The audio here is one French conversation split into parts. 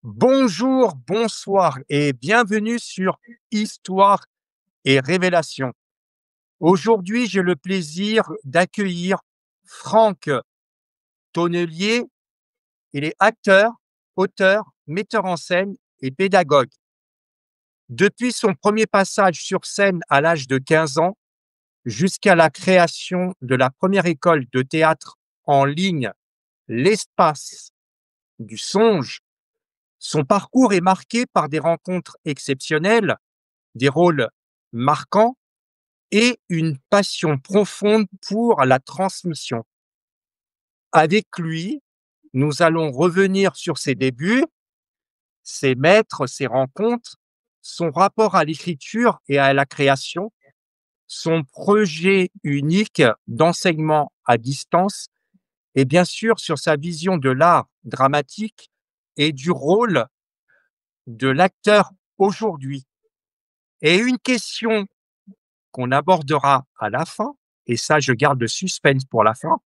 Bonjour, bonsoir et bienvenue sur Histoire et Révélation. Aujourd'hui, j'ai le plaisir d'accueillir Franck Tonnelier. Il est acteur, auteur, metteur en scène et pédagogue. Depuis son premier passage sur scène à l'âge de 15 ans jusqu'à la création de la première école de théâtre en ligne, l'Espace du Songe, son parcours est marqué par des rencontres exceptionnelles, des rôles marquants et une passion profonde pour la transmission. Avec lui, nous allons revenir sur ses débuts, ses maîtres, ses rencontres, son rapport à l'écriture et à la création, son projet unique d'enseignement à distance et bien sûr sur sa vision de l'art dramatique et du rôle de l'acteur aujourd'hui. Et une question qu'on abordera à la fin, et ça, je garde le suspense pour la fin.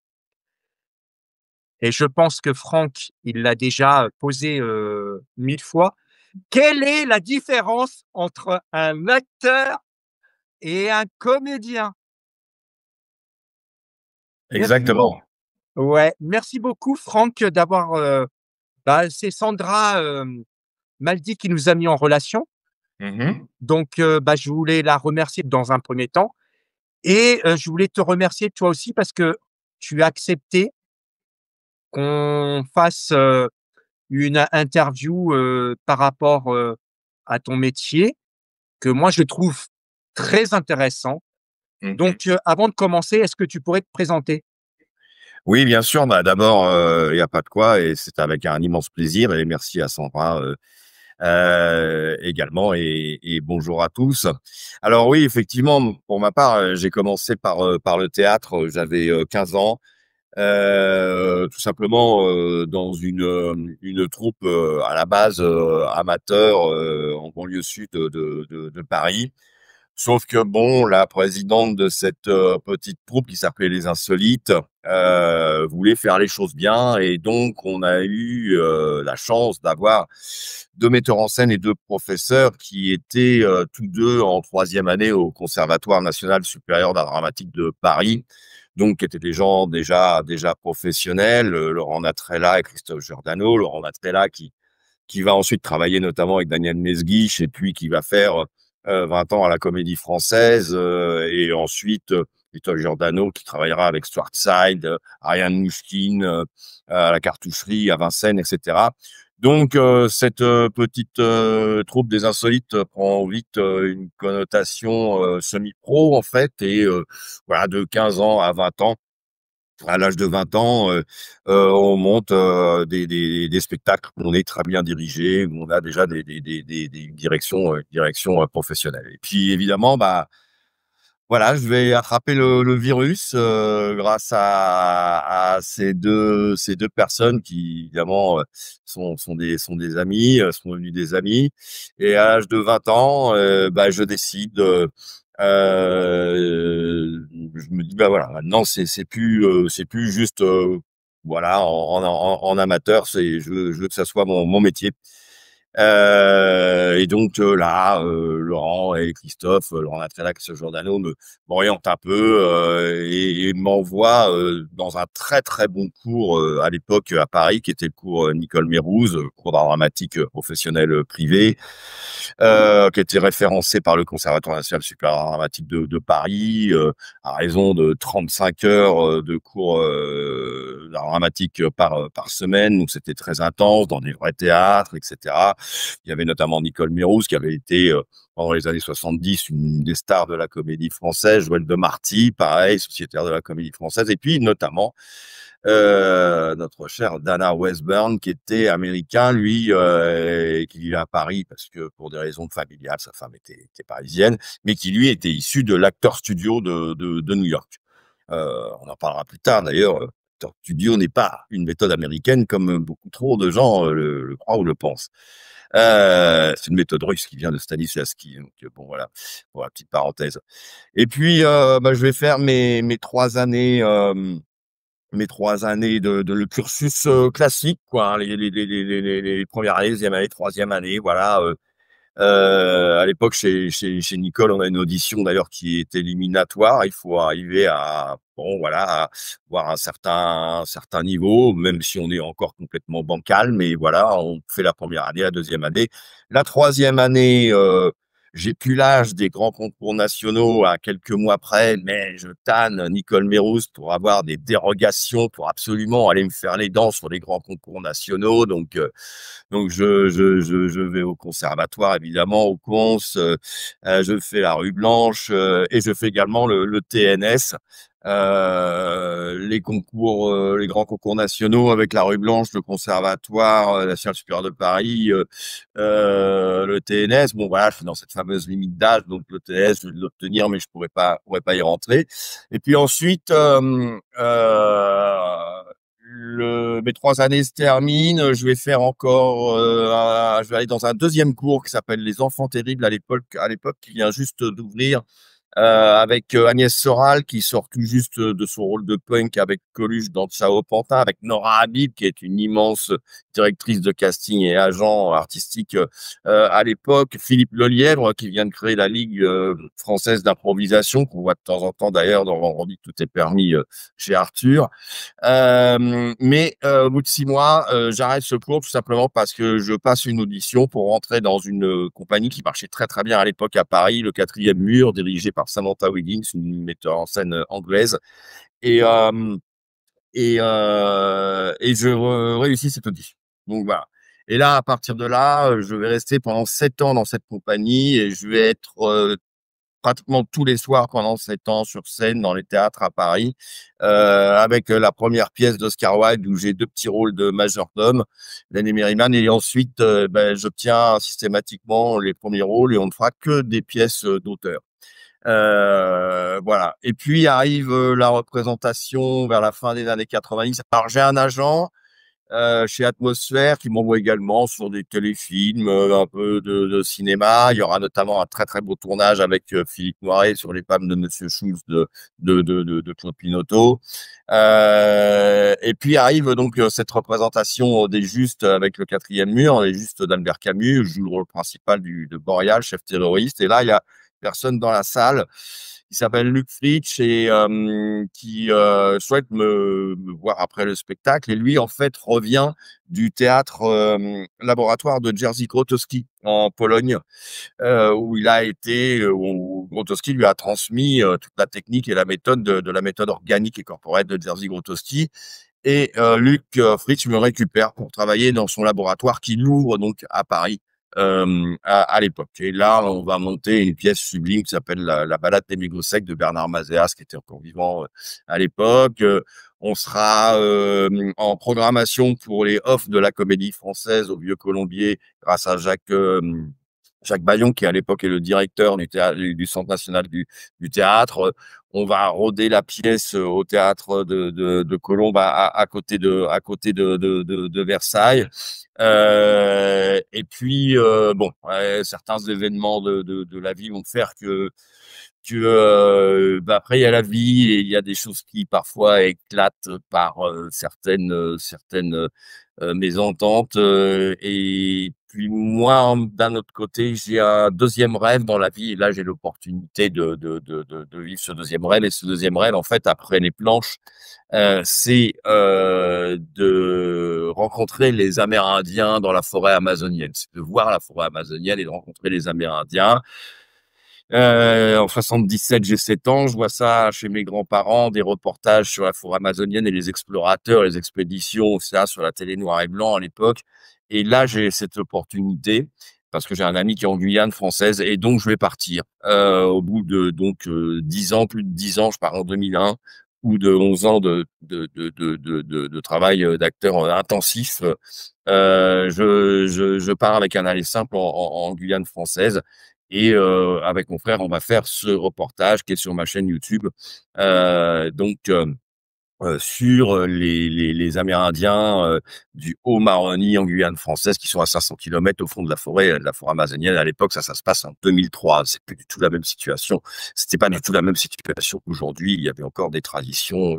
Et je pense que Franck, il l'a déjà posé 1000 fois. Quelle est la différence entre un acteur et un comédien? Merci beaucoup. Exactement. Ouais, merci beaucoup Franck d'avoir, c'est Sandra, Maldy qui nous a mis en relation. Mmh. Donc, je voulais la remercier dans un premier temps et je voulais te remercier toi aussi parce que tu as accepté qu'on fasse, une interview, par rapport, à ton métier, que moi je trouve très intéressant. Mmh. Donc, avant de commencer, est-ce que tu pourrais te présenter? Oui, bien sûr, bah, d'abord, il y a pas de quoi et c'est avec un immense plaisir et merci à Sandra, également et bonjour à tous. Alors oui, effectivement, pour ma part, j'ai commencé par le théâtre, j'avais, 15 ans, tout simplement, dans une troupe, à la base, amateur, en banlieue sud de Paris. Sauf que bon, la présidente de cette petite troupe qui s'appelait Les Insolites voulait faire les choses bien et donc on a eu la chance d'avoir deux metteurs en scène et deux professeurs qui étaient tous deux en troisième année au Conservatoire national supérieur d'art dramatique de Paris, donc qui étaient des gens déjà professionnels, Laurent Natrella et Christophe Giordano. Laurent Natrella qui va ensuite travailler notamment avec Daniel Mesguich et puis qui va faire 20 ans à la Comédie Française et ensuite Vito Giordano qui travaillera avec Stuart Side, Ariane Mouchkine à la Cartoucherie, à Vincennes, etc. Donc cette petite troupe des Insolites prend vite une connotation semi-pro en fait et voilà, de 15 ans à 20 ans, à l'âge de 20 ans, on monte des spectacles où on est très bien dirigé, où on a déjà des directions professionnelles. Et puis évidemment, bah voilà, je vais attraper le virus grâce à ces deux personnes qui évidemment sont des amis, sont devenus des amis. Et à l'âge de 20 ans, je décide. Je me dis bah voilà, maintenant c'est plus juste voilà en amateur, je veux que ça soit mon métier. Et donc là, Laurent et Christophe, Laurent Latrella, Giordano m'orientent un peu et m'envoient dans un très très bon cours à l'époque à Paris, qui était le cours Nicole Mérouse, cours d'art dramatique professionnel privé, qui était référencé par le Conservatoire national supérieur dramatique de Paris, à raison de 35 heures de cours d'art dramatique par semaine. Donc c'était très intense dans des vrais théâtres, etc. Il y avait notamment Nicole Mérouse qui avait été pendant les années 70 une des stars de la comédie française, Joël de Marty, pareil, sociétaire de la comédie française, et puis notamment notre cher Dana Westburn, qui était américain, lui, et qui vivait à Paris parce que pour des raisons familiales, sa femme était parisienne, mais qui lui était issu de l'Actor Studio de New York. On en parlera plus tard d'ailleurs. Actor Studio n'est pas une méthode américaine comme beaucoup trop de gens le croient ou le pensent. C'est une méthode russe qui vient de Stanislavski. Donc bon voilà, pour la petite parenthèse. Et puis je vais faire mes 3 années mes 3 années de le cursus classique, quoi, hein, les premières années, deuxième année, troisième année, voilà. À l'époque, chez Nicole, on a une audition d'ailleurs qui est éliminatoire. Il faut arriver à, bon, voilà, à voir un certain niveau, même si on est encore complètement bancal. Mais voilà, on fait la première année, la deuxième année. La troisième année, j'ai plus l'âge des grands concours nationaux à quelques mois près, mais je tanne Nicole Mérouz pour avoir des dérogations pour absolument aller me faire les dents sur les grands concours nationaux. Donc je vais au conservatoire, évidemment, au Cons, je fais la rue Blanche et je fais également le TNS, les concours, les grands concours nationaux avec la rue Blanche, le conservatoire national supérieur de Paris, le TNS. Bon, voilà, je suis dans cette fameuse limite d'âge, donc le TNS, je vais l'obtenir, mais je pourrais pas y rentrer. Et puis ensuite, mes 3 années se terminent. Je vais faire encore, je vais aller dans un deuxième cours qui s'appelle Les Enfants Terribles à l'époque, qui vient juste d'ouvrir avec Agnès Soral qui sort tout juste de son rôle de punk avec Coluche dans Ciao Pantin, avec Nora Habib qui est une immense directrice de casting et agent artistique à l'époque, Philippe Lelièvre qui vient de créer la Ligue française d'improvisation qu'on voit de temps en temps d'ailleurs dans Vendredi tout est permis chez Arthur. Au bout de 6 mois, j'arrête ce cours tout simplement parce que je passe une audition pour rentrer dans une compagnie qui marchait très très bien à l'époque à Paris, le Quatrième Mur, dirigé par Samantha Wiggins, une metteur en scène anglaise. Et, euh, et je réussis cette audition. Donc voilà. Et là, à partir de là, je vais rester pendant 7 ans dans cette compagnie et je vais être pratiquement tous les soirs pendant 7 ans sur scène dans les théâtres à Paris, avec la première pièce d'Oscar Wilde où j'ai deux petits rôles de majordome, Lenny Merriman, et ensuite j'obtiens systématiquement les premiers rôles et on ne fera que des pièces d'auteur. Voilà. Et puis arrive la représentation vers la fin des années 90. Alors j'ai un agent chez Atmosphère qui m'envoie également sur des téléfilms, un peu de cinéma. Il y aura notamment un très très beau tournage avec Philippe Noiret sur les femmes de Monsieur Schulz de Claude Pinoteau. Et puis arrive donc cette représentation des Justes avec le Quatrième Mur, les Justes d'Albert Camus. Je joue le rôle principal de Boreal, chef terroriste. Et là, il y a personne dans la salle qui s'appelle Luc Fritsch et qui souhaite me voir après le spectacle. Et lui, en fait, revient du théâtre laboratoire de Jerzy Grotowski en Pologne, où il a été, où Grotowski lui a transmis toute la technique et la méthode de la méthode organique et corporelle de Jerzy Grotowski. Et Luc Fritsch me récupère pour travailler dans son laboratoire qui l'ouvre donc à Paris à l'époque. Et là, on va monter une pièce sublime qui s'appelle la Balade des mégots secs de Bernard Mazéas, qui était encore vivant à l'époque. On sera en programmation pour les offs de la Comédie Française au Vieux Colombier grâce à Jacques Bayon, qui à l'époque est le directeur du Centre national du théâtre. On va roder la pièce au théâtre de Colombes à côté de Versailles. Et puis, bon, ouais, certains événements de la vie vont faire que après il y a la vie et il y a des choses qui parfois éclatent par certaines mésententes et puis moi d'un autre côté j'ai un deuxième rêve dans la vie et là j'ai l'opportunité de vivre ce deuxième rêve et ce deuxième rêve en fait après les planches c'est de rencontrer les Amérindiens dans la forêt amazonienne, c'est de voir la forêt amazonienne et de rencontrer les Amérindiens. En 77, j'ai 7 ans, je vois ça chez mes grands-parents, des reportages sur la forêt amazonienne et les explorateurs, les expéditions, ça, sur la télé noir et blanc à l'époque. Et là, j'ai cette opportunité parce que j'ai un ami qui est en Guyane française et donc je vais partir. Au bout de 10 ans, plus de 10 ans, je pars en 2001 ou de 11 ans de travail d'acteur intensif. Je pars avec un aller simple en Guyane française. Et avec mon frère, on va faire ce reportage qui est sur ma chaîne YouTube. Donc, sur les Amérindiens du Haut-Maroni en Guyane française, qui sont à 500 kilomètres au fond de la forêt amazonienne. À l'époque, ça se passe en 2003. C'est plus du tout la même situation. C'était pas du tout la même situation qu'aujourd'hui. Il y avait encore des traditions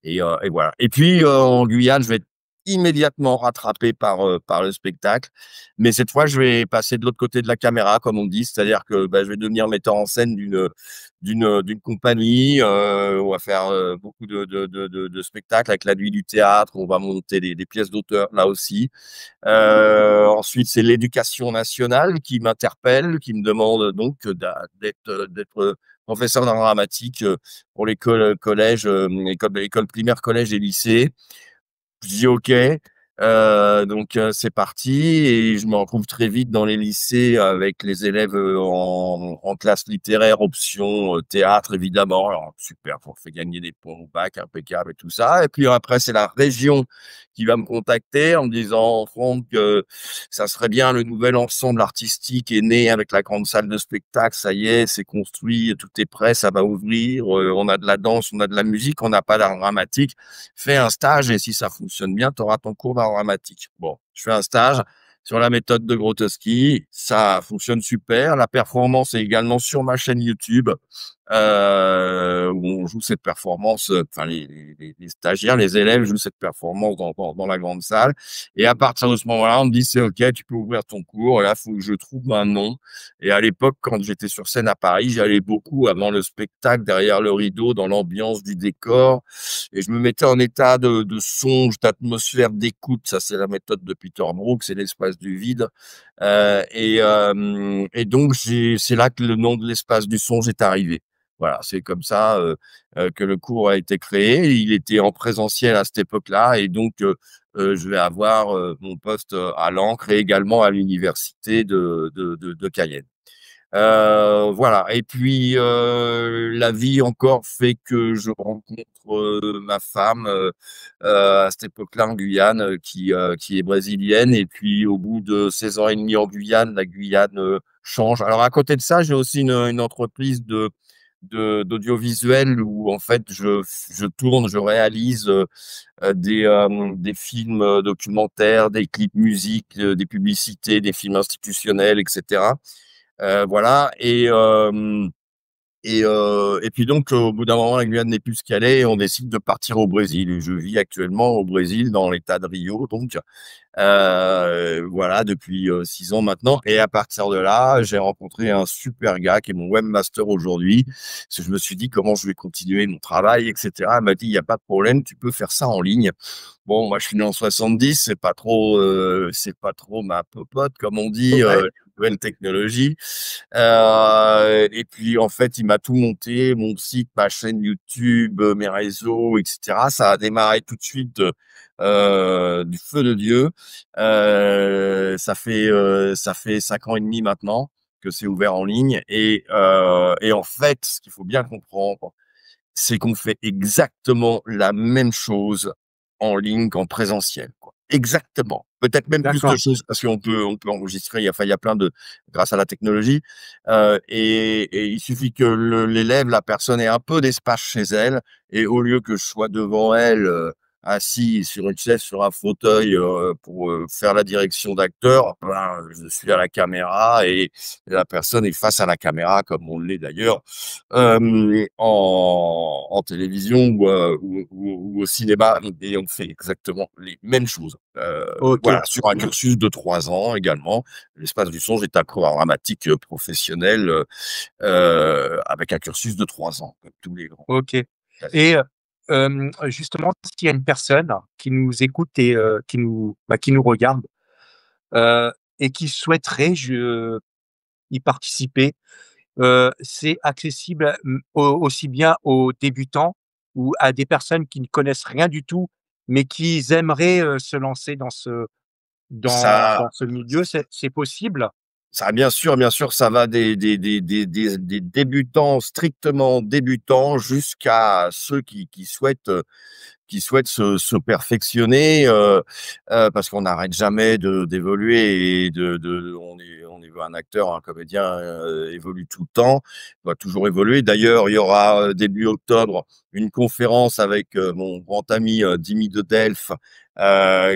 et voilà. Et puis en Guyane, je vais être immédiatement rattrapé par le spectacle, mais cette fois, je vais passer de l'autre côté de la caméra, comme on dit, c'est-à-dire que je vais devenir metteur en scène d'une compagnie. On va faire beaucoup de spectacles avec la nuit du théâtre. On va monter des pièces d'auteur là aussi. Ensuite, c'est l'éducation nationale qui m'interpelle, qui me demande donc d'être professeur d'art dramatique pour l'école collège, école primaire, collège et lycée. Je dis OK. Donc c'est parti et je me retrouve très vite dans les lycées avec les élèves en classe littéraire, option théâtre évidemment. Alors super, on fait gagner des points au bac, impeccable et tout ça. Et puis après, c'est la région qui va me contacter en me disant, Franck, ça serait bien, le nouvel ensemble artistique est né avec la grande salle de spectacle, ça y est, c'est construit, tout est prêt, ça va ouvrir. On a de la danse, on a de la musique, on n'a pas d'art dramatique. Fais un stage et si ça fonctionne bien, tu auras ton cours d'art dramatique. Bon, je fais un stage sur la méthode de Grotowski. Ça fonctionne super. La performance est également sur ma chaîne YouTube, où on joue cette performance, enfin, les stagiaires, les élèves jouent cette performance dans la grande salle. Et à partir de ce moment-là, on me dit, c'est OK, tu peux ouvrir ton cours. Et là, il faut que je trouve un nom. Et à l'époque, quand j'étais sur scène à Paris, j'allais beaucoup avant le spectacle, derrière le rideau, dans l'ambiance du décor. Et je me mettais en état de songe, d'atmosphère, d'écoute. Ça, c'est la méthode de Peter Brook, c'est l'espace du vide. Et donc, c'est là que le nom de l'espace du songe est arrivé. Voilà, c'est comme ça que le cours a été créé. Il était en présentiel à cette époque-là, et donc je vais avoir mon poste à l'encre et également à l'université de Cayenne. Voilà. Et puis la vie encore fait que je rencontre ma femme à cette époque-là en Guyane, qui est brésilienne. Et puis au bout de 16 ans et demi en Guyane, la Guyane change. Alors à côté de ça, j'ai aussi une entreprise d'audiovisuel où en fait je tourne, je réalise des films documentaires, des clips musique, des publicités, des films institutionnels, etc. Voilà. Et puis donc, au bout d'un moment, la Guyane n'est plus ce qu'elle est et on décide de partir au Brésil. Et je vis actuellement au Brésil, dans l'état de Rio, donc voilà, depuis 6 ans maintenant. Et à partir de là, j'ai rencontré un super gars qui est mon webmaster aujourd'hui. Parce que je me suis dit comment je vais continuer mon travail, etc. Elle m'a dit, il n'y a pas de problème, tu peux faire ça en ligne. Bon, moi, je suis né en 70, c'est pas trop ma popote, comme on dit, Ouais. nouvelle technologie. Et puis, en fait, il m'a tout monté, mon site, ma chaîne YouTube, mes réseaux, etc. Ça a démarré tout de suite du feu de Dieu. Ça fait 5 ans et demi maintenant que c'est ouvert en ligne. Et en fait, ce qu'il faut bien comprendre, c'est qu'on fait exactement la même chose en ligne qu'en présentiel, quoi. Exactement. Peut-être même plus de D'accord. choses parce qu'on peut enregistrer. Il y a plein de, grâce à la technologie. Et il suffit que l'élève, la personne ait un peu d'espace chez elle et au lieu que je sois devant elle, assis sur une chaise, sur un fauteuil, pour faire la direction d'acteur, ben, je suis à la caméra et la personne est face à la caméra comme on l'est d'ailleurs en télévision ou au cinéma, et on fait exactement les mêmes choses. OK. Voilà, sur un cursus de 3 ans également. L'espace du songe est un cours dramatique professionnel avec un cursus de 3 ans, comme tous les grands. OK. Et justement, s'il y a une personne qui nous écoute et qui nous regarde, et qui souhaiterait y participer, c'est accessible, aussi bien aux débutants ou à des personnes qui ne connaissent rien du tout, mais qui aimeraient, se lancer Ça, dans ce milieu, c'est possible? bien sûr, ça va des débutants, strictement débutants, jusqu'à ceux qui souhaitent se perfectionner, parce qu'on n'arrête jamais d'évoluer et on est un acteur, un comédien évolue tout le temps, doit toujours évoluer. D'ailleurs, il y aura début octobre une conférence avec mon grand ami Dimi de Delphes,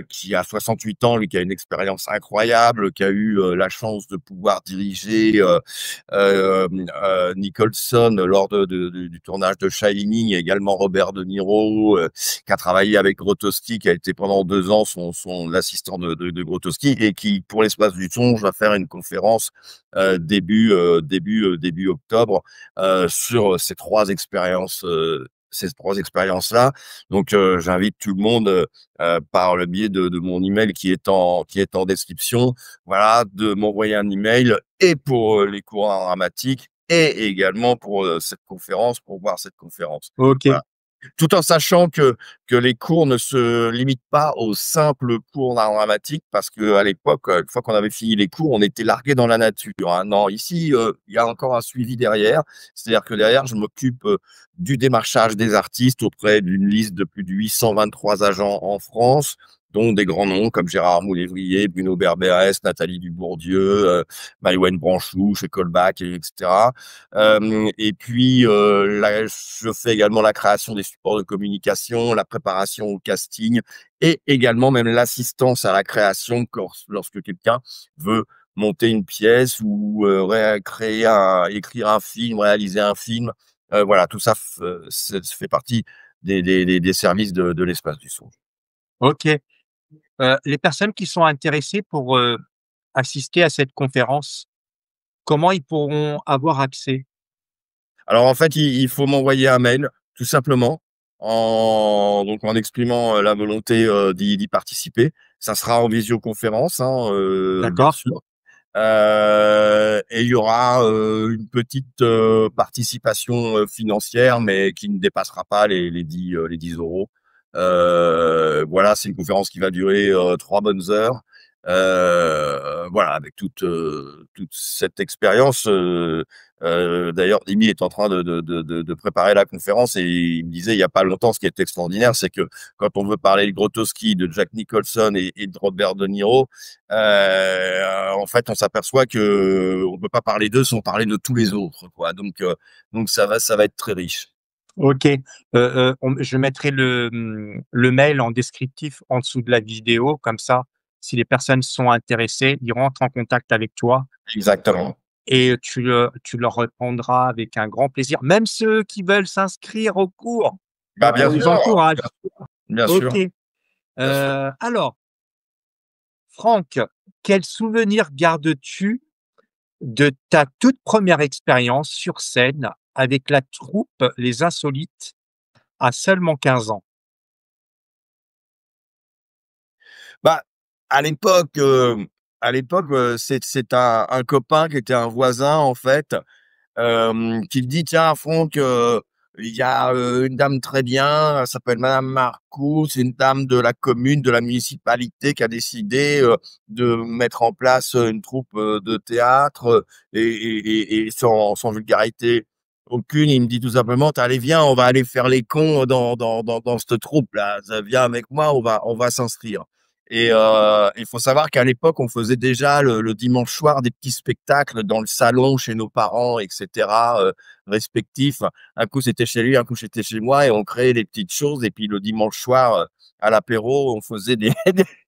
qui a 68 ans, lui qui a une expérience incroyable, qui a eu la chance de pouvoir diriger Nicholson lors du tournage de Shining, et également Robert De Niro, qui a travaillé avec Grotowski, qui a été pendant 2 ans l'assistant de Grotowski, et qui, pour l'espace du songe, va faire une conférence début octobre sur ces trois expériences-là. Donc, j'invite tout le monde par le biais de mon email qui est en description, voilà, de m'envoyer un email et pour les cours dramatiques et également pour cette conférence, pour voir cette conférence. OK. Voilà. Tout en sachant que les cours ne se limitent pas aux simples cours d'art dramatique, parce que à l'époque, une fois qu'on avait fini les cours, on était largué dans la nature, hein. Non, ici, il y a encore un suivi derrière. C'est-à-dire que derrière, je m'occupe du démarchage des artistes auprès d'une liste de plus de 823 agents en France, dont des grands noms comme Gérard Moulévrier, Bruno Berberès, Nathalie Dubourdieu, Maïwenn Branchou, chez Colbach, etc. Et puis, je fais également la création des supports de communication, la préparation au casting et également même l'assistance à la création lorsque quelqu'un veut monter une pièce ou écrire un film, réaliser un film. Voilà, tout ça fait partie des services de l'espace du son. OK. Les personnes qui sont intéressées pour, assister à cette conférence, comment ils pourront avoir accès? Alors en fait, il faut m'envoyer un mail, tout simplement, en exprimant la volonté d'y participer. Ça sera en visioconférence, hein, bien D'accord? sûr. Et il y aura une petite participation financière, mais qui ne dépassera pas les 10 euros. Voilà, c'est une conférence qui va durer 3 bonnes heures. Voilà, avec toute cette expérience. D'ailleurs, Dimi est en train de préparer la conférence, et il me disait il y a pas longtemps, ce qui est extraordinaire, c'est que quand on veut parler de Grotowski, de Jack Nicholson et de Robert De Niro, en fait, on s'aperçoit que on peut pas parler d'eux sans parler de tous les autres, quoi. Donc ça va être très riche. OK. Je mettrai le mail en descriptif en dessous de la vidéo, comme ça, si les personnes sont intéressées, ils rentrent en contact avec toi Exactement. et tu leur répondras avec un grand plaisir. Même ceux qui veulent s'inscrire au cours, Bah, bien on les sûr, encourage. bien OK. sûr, bien sûr. Alors, Franck, quel souvenir gardes-tu de ta toute première expérience sur scène avec la troupe Les Insolites à seulement 15 ans? Bah, à l'époque, c'est un copain qui était un voisin, en fait, qui me dit: «Tiens, Franck, il y a une dame très bien, elle s'appelle madame Marcoux, c'est une dame de la commune, de la municipalité, qui a décidé de mettre en place une troupe de théâtre, et sans vulgarité aucune, il me dit tout simplement: «Allez, viens, on va aller faire les cons dans cette troupe-là. Viens avec moi, on va s'inscrire». Et il faut savoir qu'à l'époque, on faisait déjà le dimanche soir des petits spectacles dans le salon chez nos parents, etc., respectifs. Un coup, c'était chez lui, un coup, c'était chez moi, et on créait des petites choses. Et puis le dimanche soir, à l'apéro, on faisait des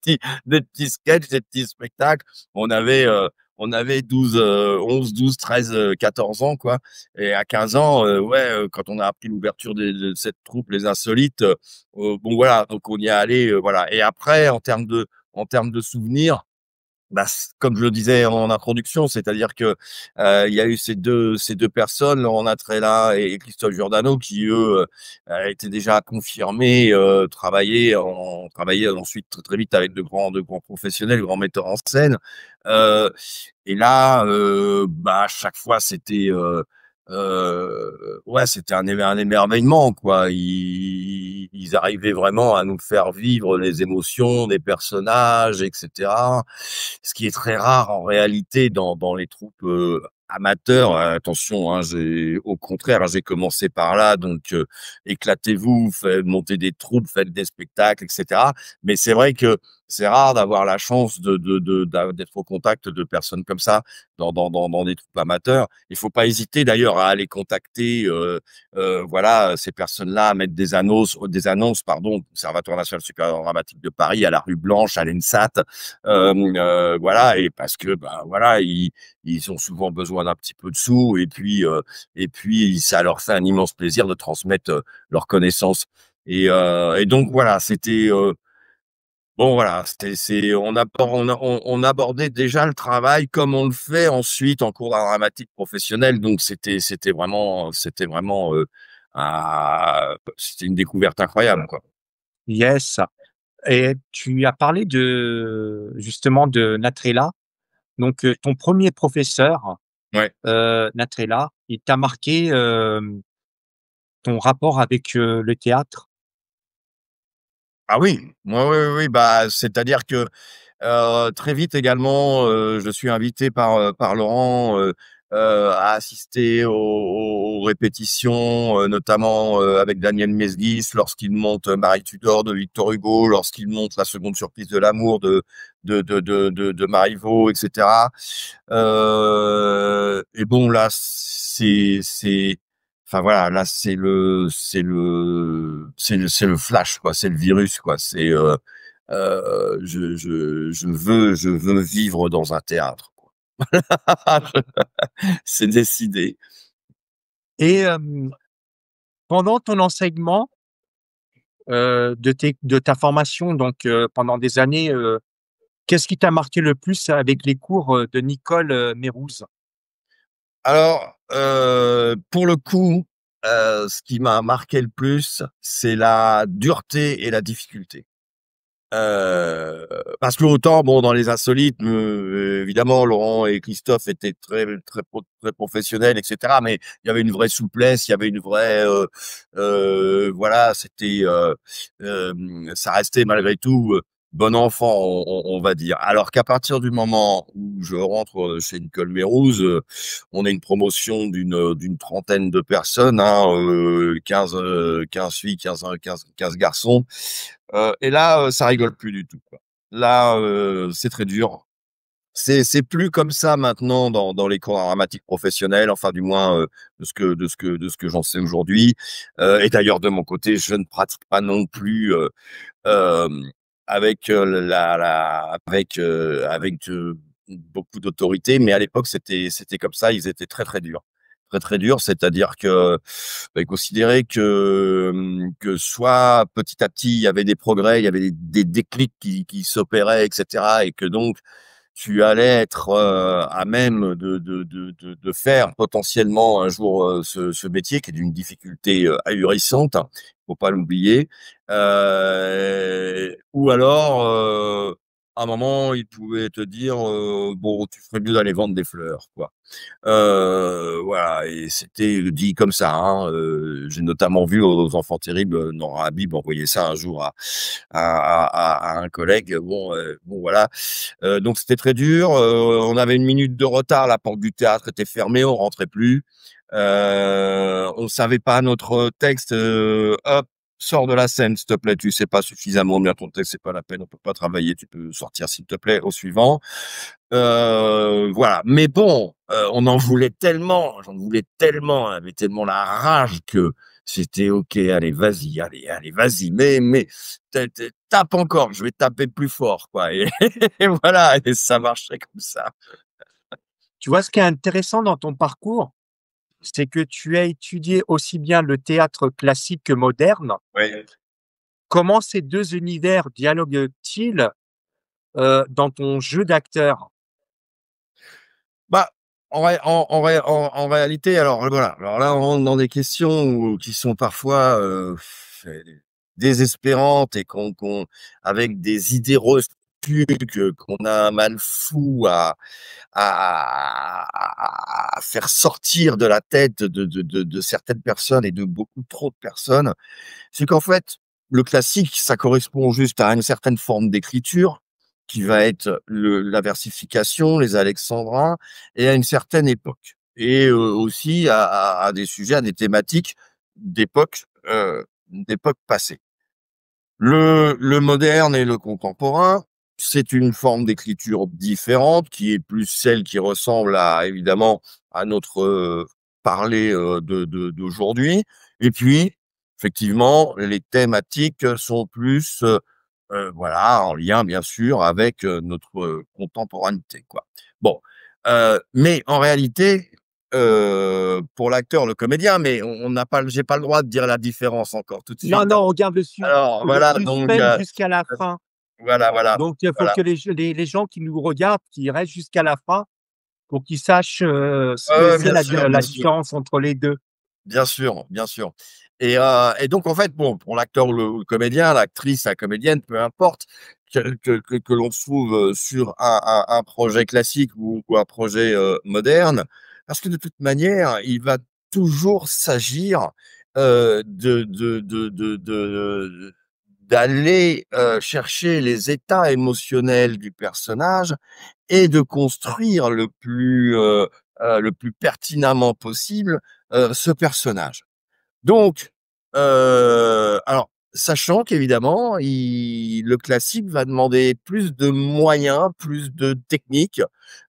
petits sketchs, des petits spectacles. On avait, euh, on avait 11, 12, 13, 14 ans, quoi. Et à 15 ans, ouais, quand on a appris l'ouverture de cette troupe, Les Insolites, bon voilà, donc on y est allé, voilà. Et après, en termes de souvenirs, bah, comme je le disais en introduction, c'est-à-dire que il y a eu ces deux personnes, Laurent Natrella et Christophe Giordano, qui eux étaient déjà confirmés, travaillaient ensuite très, très vite avec de grands professionnels, de grands metteurs en scène. Euh, et là, bah, à chaque fois, ouais, c'était un émerveillement, quoi. Ils arrivaient vraiment à nous faire vivre les émotions des personnages, etc. Ce qui est très rare en réalité dans les troupes amateur, attention, hein, au contraire, j'ai commencé par là, donc éclatez-vous, montez des troupes, faites des spectacles, etc. Mais c'est vrai que c'est rare d'avoir la chance d'être au contact de personnes comme ça dans des troupes amateurs. Il faut pas hésiter d'ailleurs à aller contacter, voilà, ces personnes-là, à mettre des annonces, pardon, au Conservatoire national supérieur dramatique de Paris, à la rue Blanche, à l'ENSAT, voilà, et parce que, bah, voilà, ils ont souvent besoin d'un petit peu de sous et puis ça leur fait un immense plaisir de transmettre leurs connaissances. Et donc voilà, c'était bon voilà, on abordait déjà le travail comme on le fait ensuite en cours d'art dramatique professionnel. Donc c'était une découverte incroyable, quoi. Yes. Et tu as parlé justement de Natrella. Donc, ton premier professeur, Ouais. Natrella, il t'a marqué, ton rapport avec, le théâtre? Ah oui, ouais, ouais, oui, bah, c'est-à-dire que très vite également, je suis invité par Laurent, à assister aux répétitions, notamment, avec Daniel Mesguis lorsqu'il monte Marie Tudor de Victor Hugo, lorsqu'il monte La seconde surprise de l'amour de Marivaux, et cetera. Et bon là, c'est enfin voilà, là c'est le flash, quoi, c'est le virus, quoi. Je veux vivre dans un théâtre, quoi. C'est décidé. Et pendant ton enseignement, de ta formation, donc pendant des années, qu'est-ce qui t'a marqué le plus avec les cours, de Nicole, Mérouse? Alors, pour le coup, ce qui m'a marqué le plus, c'est la dureté et la difficulté. Parce que autant, bon, dans les insolites, évidemment, Laurent et Christophe étaient très professionnels, et cetera, mais il y avait une vraie souplesse, il y avait une vraie, voilà, ça restait malgré tout, bon enfant, on va dire. Alors qu'à partir du moment où je rentre, chez Nicole Mérouse, on est une promotion d'une trentaine de personnes, hein, 15 filles, 15 garçons. Et là, ça rigole plus du tout, quoi. Là, c'est très dur. C'est plus comme ça maintenant dans les cours dramatiques professionnels, enfin du moins, de ce que j'en sais aujourd'hui. Et d'ailleurs de mon côté, je ne pratique pas non plus, hem, avec, beaucoup d'autorité, mais à l'époque, c'était comme ça. Ils étaient très, très durs. Très, très durs, c'est-à-dire que, bah, ils considéraient que soit petit à petit, il y avait des progrès, il y avait des déclics qui s'opéraient, et cetera, et que donc tu allais être, à même de faire potentiellement un jour, ce métier qui est d'une difficulté, ahurissante, hein, faut pas l'oublier. Ou alors, à un moment, il pouvait te dire, «Bon, tu ferais mieux d'aller vendre des fleurs», quoi. Voilà, et c'était dit comme ça, hein. J'ai notamment vu aux Enfants terribles, Nora Habib envoyer ça un jour à un collègue. Bon voilà. Donc c'était très dur. On avait une minute de retard, la porte du théâtre était fermée, on rentrait plus. On savait pas notre texte. Hop, sors de la scène, s'il te plaît. Tu sais pas suffisamment bien ton texte, c'est pas la peine. On peut pas travailler. Tu peux sortir, s'il te plaît, au suivant. Voilà. Mais bon, j'en voulais tellement, j'avais tellement la rage que c'était OK. Allez, vas-y, allez, allez, vas-y. Mais tape encore. Je vais taper plus fort, quoi. Et, et voilà. Et ça marchait comme ça. Tu vois, ce qui est intéressant dans ton parcours, c'est que tu as étudié aussi bien le théâtre classique que moderne. Ouais. Comment ces 2 univers dialoguent-ils, dans ton jeu d'acteur? Bah, en réalité, alors voilà, alors là, on rentre dans des questions qui sont parfois, désespérantes et avec des idées reçues qu'on a un mal fou à faire sortir de la tête de certaines personnes et de beaucoup trop de personnes. C'est qu'en fait, le classique, ça correspond juste à une certaine forme d'écriture qui va être la versification, les alexandrins, et à une certaine époque. Et aussi à des sujets, à des thématiques d'époque passée. Le moderne et le contemporain, c'est une forme d'écriture différente qui est plus celle qui ressemble à évidemment à notre parler d'aujourd'hui. Et puis, effectivement, les thématiques sont plus voilà, en lien bien sûr avec notre contemporanité, quoi. Bon, mais en réalité, pour l'acteur, le comédien, mais on n'a pas, j'ai pas le droit de dire la différence encore tout de Non, suite. non, on garde Alors le voilà, donc suspense jusqu'à la fin. voilà, Donc il faut voilà. que les gens qui nous regardent, qu'ils restent jusqu'à la fin pour qu'ils sachent, ce Ouais, que ouais, c'est la bien sûr, différence entre les 2. bien sûr, bien sûr. Et donc en fait, bon, pour l'acteur ou le comédien, l'actrice, la comédienne, peu importe, que l'on se trouve sur un projet classique ou un projet moderne, parce que de toute manière, il va toujours s'agir d'aller chercher les états émotionnels du personnage et de construire le plus pertinemment possible ce personnage. Donc, alors, sachant qu'évidemment, le classique va demander plus de moyens, plus de techniques,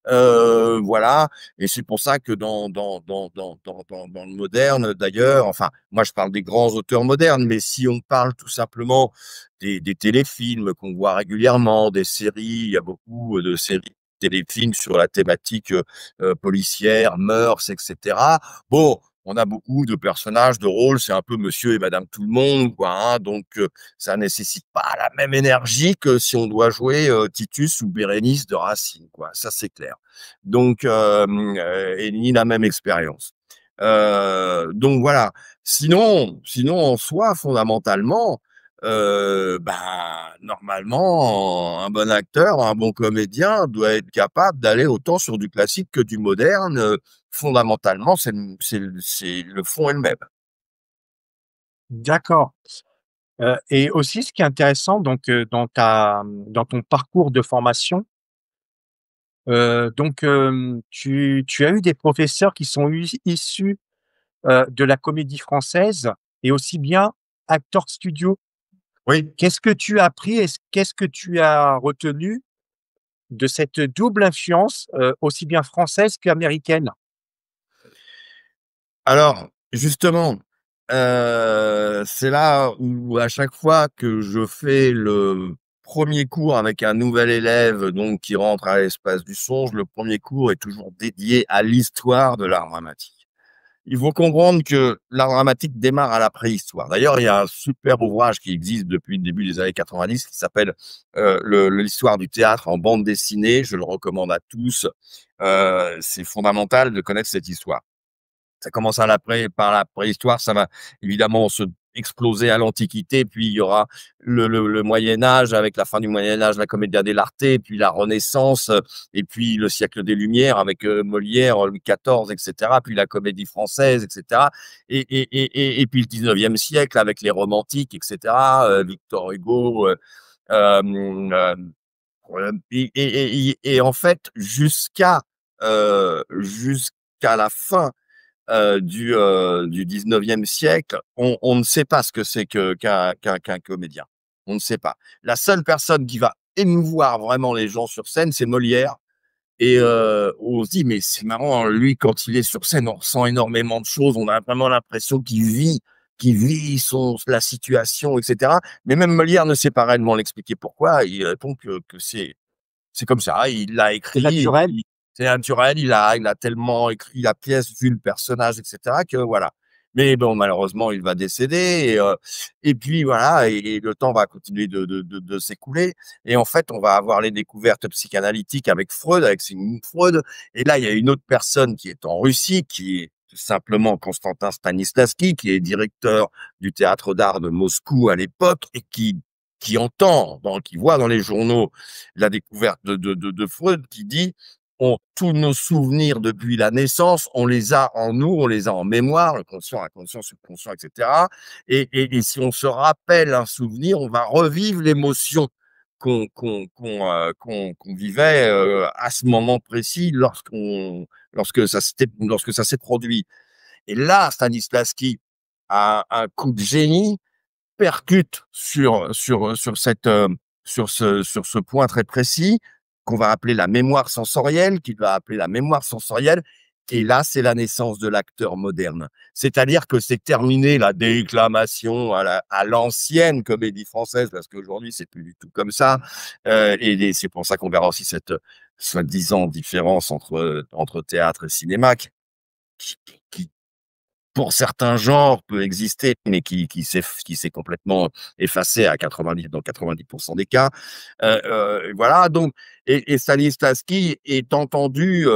voilà. Et c'est pour ça que dans le moderne, d'ailleurs, enfin, moi je parle des grands auteurs modernes, mais si on parle tout simplement des téléfilms qu'on voit régulièrement, des séries, il y a beaucoup de séries téléfilms sur la thématique policière, mœurs, etc. Bon, on a beaucoup de personnages, de rôles, c'est un peu monsieur et madame tout le monde, quoi, hein, donc ça nécessite pas la même énergie que si on doit jouer Titus ou Bérénice de Racine, quoi, ça c'est clair. Donc, et ni la même expérience. Donc voilà. Sinon en soi, fondamentalement, normalement, un bon acteur, un bon comédien doit être capable d'aller autant sur du classique que du moderne. Fondamentalement, c'est le fond est le même. D'accord, et aussi ce qui est intéressant donc, dans ton parcours de formation, donc, tu as eu des professeurs qui sont issus, de la comédie française et aussi bien acteurs studio. Oui. Qu'est-ce que tu as appris et qu'est-ce que tu as retenu de cette double influence, aussi bien française qu'américaine? Alors, justement, c'est là où à chaque fois que je fais le premier cours avec un nouvel élève, donc qui rentre à l'espace du songe, le premier cours est toujours dédié à l'histoire de l'art dramatique. Il faut comprendre que l'art dramatique démarre à la préhistoire. D'ailleurs, il y a un super ouvrage qui existe depuis le début des années 90 qui s'appelle l'histoire du théâtre en bande dessinée. Je le recommande à tous. C'est fondamental de connaître cette histoire. Ça commence par la préhistoire, ça va évidemment se exploser à l'Antiquité, puis il y aura le Moyen Âge, avec la fin du Moyen Âge, la Commedia dell'arte, puis la Renaissance, et puis le siècle des Lumières avec Molière, Louis XIV, etc., puis la Comédie française, etc., et puis le 19e siècle avec les romantiques, etc., Victor Hugo, euh, et en fait, jusqu'à la fin du 19e siècle, on ne sait pas ce que c'est qu'un comédien. On ne sait pas. La seule personne qui va émouvoir vraiment les gens sur scène, c'est Molière. Et on se dit, mais c'est marrant, lui, quand il est sur scène, on ressent énormément de choses. On a vraiment l'impression qu'il vit la situation, etc. Mais même Molière ne sait pas réellement l'expliquer pourquoi. Il répond que c'est comme ça, il l'a C'est écrit, et naturel? puis c'est naturel, il a tellement écrit la pièce, vu le personnage, et cetera, que voilà. Mais bon, malheureusement, il va décéder et puis voilà, et le temps va continuer de s'écouler, et en fait, on va avoir les découvertes psychanalytiques avec Freud, avec Sigmund Freud, et là, il y a une autre personne qui est en Russie, qui est tout simplement Constantin Stanislavski, qui est directeur du théâtre d'art de Moscou à l'époque et qui voit dans les journaux la découverte de Freud, qui dit tous nos souvenirs depuis la naissance, on les a en nous, on les a en mémoire, le conscient, inconscient, subconscient, etc. Et si on se rappelle un souvenir, on va revivre l'émotion qu'on vivait à ce moment précis lorsque ça s'est produit. Et là, Stanislavski a un coup de génie, percute sur ce point très précis qu'on va appeler la mémoire sensorielle, qu'il va appeler la mémoire sensorielle. Et là, c'est la naissance de l'acteur moderne. C'est-à-dire que c'est terminé la déclamation à l'ancienne comédie française, parce qu'aujourd'hui, c'est plus du tout comme ça. Et c'est pour ça qu'on verra aussi cette soi-disant différence entre théâtre et cinéma qui pour certains genres peut exister, mais qui s'est complètement effacé à 90 dans 90% des cas. Voilà. Donc, et Stanislavski est entendu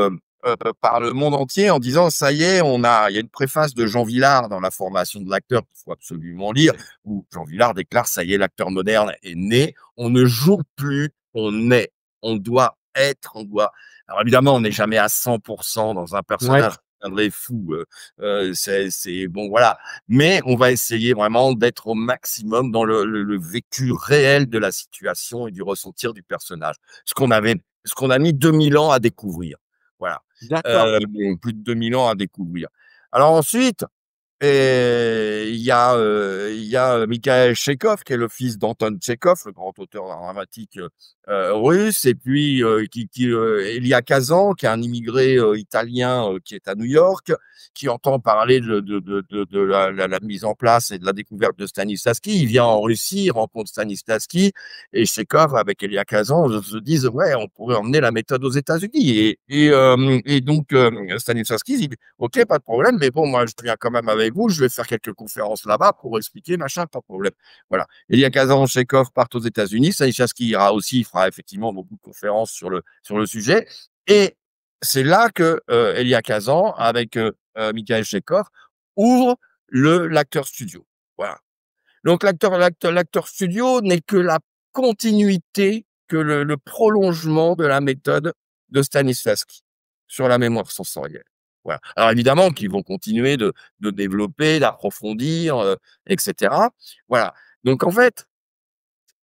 par le monde entier en disant ça y est, il y a une préface de Jean Vilar dans la formation de l'acteur qu'il faut absolument lire, où Jean Vilar déclare ça y est, l'acteur moderne est né. On ne joue plus, on est, on doit être, on doit. Alors évidemment, on n'est jamais à 100% dans un Ouais, personnage. Deviendrait fou. C'est bon, voilà. Mais on va essayer vraiment d'être au maximum dans le vécu réel de la situation et du ressentir du personnage. Ce qu'on a mis 2000 ans à découvrir. Voilà. d'accord. Plus de 2000 ans à découvrir. Alors ensuite, et il y a Mikhail Tchekhov, qui est le fils d'Anton Tchekhov, le grand auteur dramatique russe, et puis Elia Kazan, qui est un immigré italien qui est à New York, qui entend parler de la mise en place et de la découverte de Stanislavski. Il vient en Russie, il rencontre Stanislavski, et Tchekhov, avec Elia Kazan, se disent, ouais, on pourrait emmener la méthode aux États-Unis. Et donc, Stanislavski dit, ok, pas de problème, mais bon, moi, je viens quand même avec vous, je vais faire quelques conférences là-bas pour expliquer, machin, pas de problème. Voilà. Elia Kazan, Chekhov partent aux États-Unis. Stanislavski ira aussi, il fera effectivement beaucoup de conférences sur le sujet. Et c'est là que Elia Kazan, avec Mikhail Chekhov, ouvre l'acteur studio. Voilà. Donc, l'acteur studio n'est que la continuité, que le prolongement de la méthode de Stanislavski sur la mémoire sensorielle. Voilà. Alors évidemment qu'ils vont continuer de développer, d'approfondir, etc. Voilà. Donc en fait,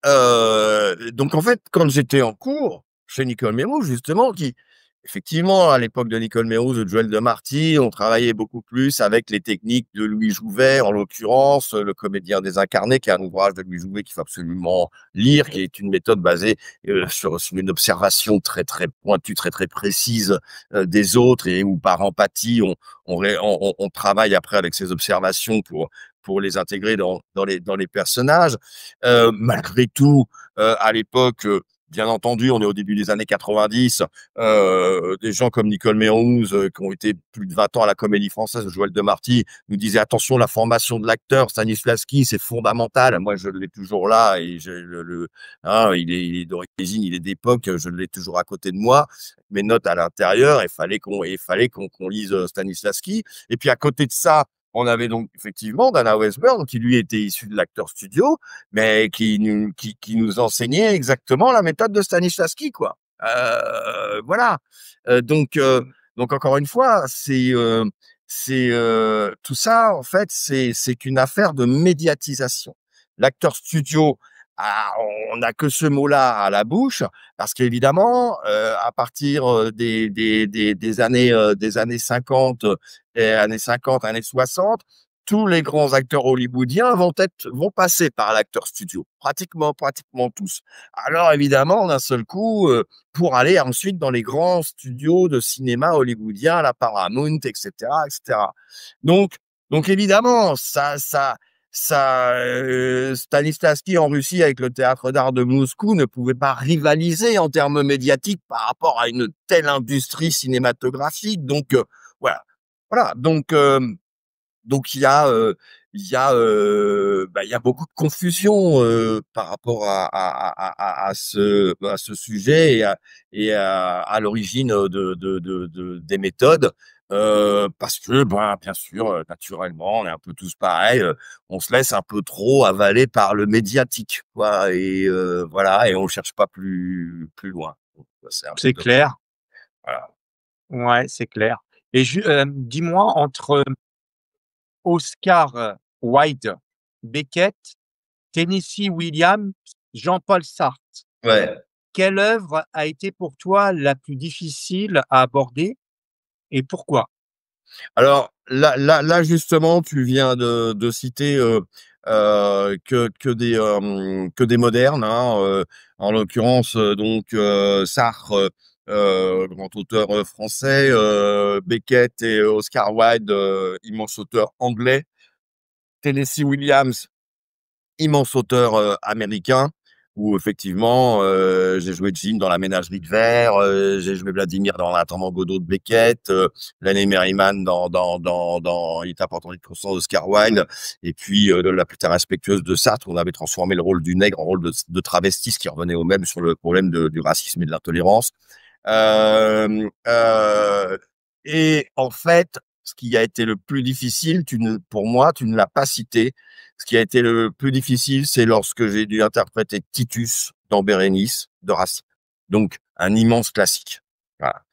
quand j'étais en cours chez Nicole Mérou, justement, qui effectivement à l'époque de Nicole Mérou, de Joël de Marty, on travaillait beaucoup plus avec les techniques de Louis Jouvet, en l'occurrence, le comédien désincarné, qui est un ouvrage de Louis Jouvet qu'il faut absolument lire, qui est une méthode basée sur une observation très très pointue, très très précise des autres, et où par empathie, on travaille après avec ces observations pour les intégrer dans les personnages. Malgré tout, à l'époque, bien entendu, on est au début des années 90, des gens comme Nicole Mérouz, qui ont été plus de 20 ans à la Comédie Française, Joël Demarty, nous disaient attention, la formation de l'acteur, Stanislavski, c'est fondamental. Moi, je l'ai toujours là, et il est d'origine, il est d'époque, je l'ai toujours à côté de moi, mes notes à l'intérieur, il fallait qu'on lise Stanislavski. Et puis à côté de ça, on avait donc effectivement Dana Westburn, qui lui était issu de l'acteur studio, mais qui nous enseignait exactement la méthode de Stanislavski, quoi. Voilà. Donc encore une fois, tout ça, en fait, c'est qu'une affaire de médiatisation. L'acteur studio, ah, on n'a que ce mot-là à la bouche, parce qu'évidemment, à partir des années 50, années 60, tous les grands acteurs hollywoodiens vont passer par l'acteur studio, pratiquement tous. Alors évidemment, d'un seul coup, pour aller ensuite dans les grands studios de cinéma hollywoodiens, la Paramount, etc., etc. Donc, donc évidemment, Stanislavski en Russie avec le théâtre d'art de Moscou ne pouvait pas rivaliser en termes médiatiques par rapport à une telle industrie cinématographique. Donc voilà, voilà. Donc il y a beaucoup de confusion par rapport à ce sujet à l'origine des méthodes. Parce que, ben, bien sûr, naturellement, on est un peu tous pareils. On se laisse un peu trop avaler par le médiatique, quoi. Et voilà, et on cherche pas plus loin. Donc, c'est un peu C'est dommage. clair. Voilà. Ouais, c'est clair. Et dis-moi, entre Oscar Wilde, Beckett, Tennessee Williams, Jean-Paul Sartre, Ouais. Quelle œuvre a été pour toi la plus difficile à aborder et pourquoi? Alors là justement, tu viens de citer, que des modernes, hein, en l'occurrence, donc Sartre, grand auteur, français, Beckett et Oscar Wilde, immense auteur anglais, Tennessee Williams, immense auteur, américain, où effectivement, j'ai joué Jim dans La Ménagerie de Verre, j'ai joué Vladimir dans En attendant Godot de Beckett, Laney Merriman dans Il est important d'être conscient d'Oscar Wilde, et puis de La plus terre respectueuse de Sartre, où on avait transformé le rôle du nègre en rôle de travesti, ce qui revenait au même sur le problème du racisme et de l'intolérance. Euh, euh, et en fait, ce qui a été le plus difficile, pour moi, tu ne l'as pas cité. Ce qui a été le plus difficile, c'est lorsque j'ai dû interpréter Titus dans Bérénice de Racine. Donc, un immense classique. Voilà.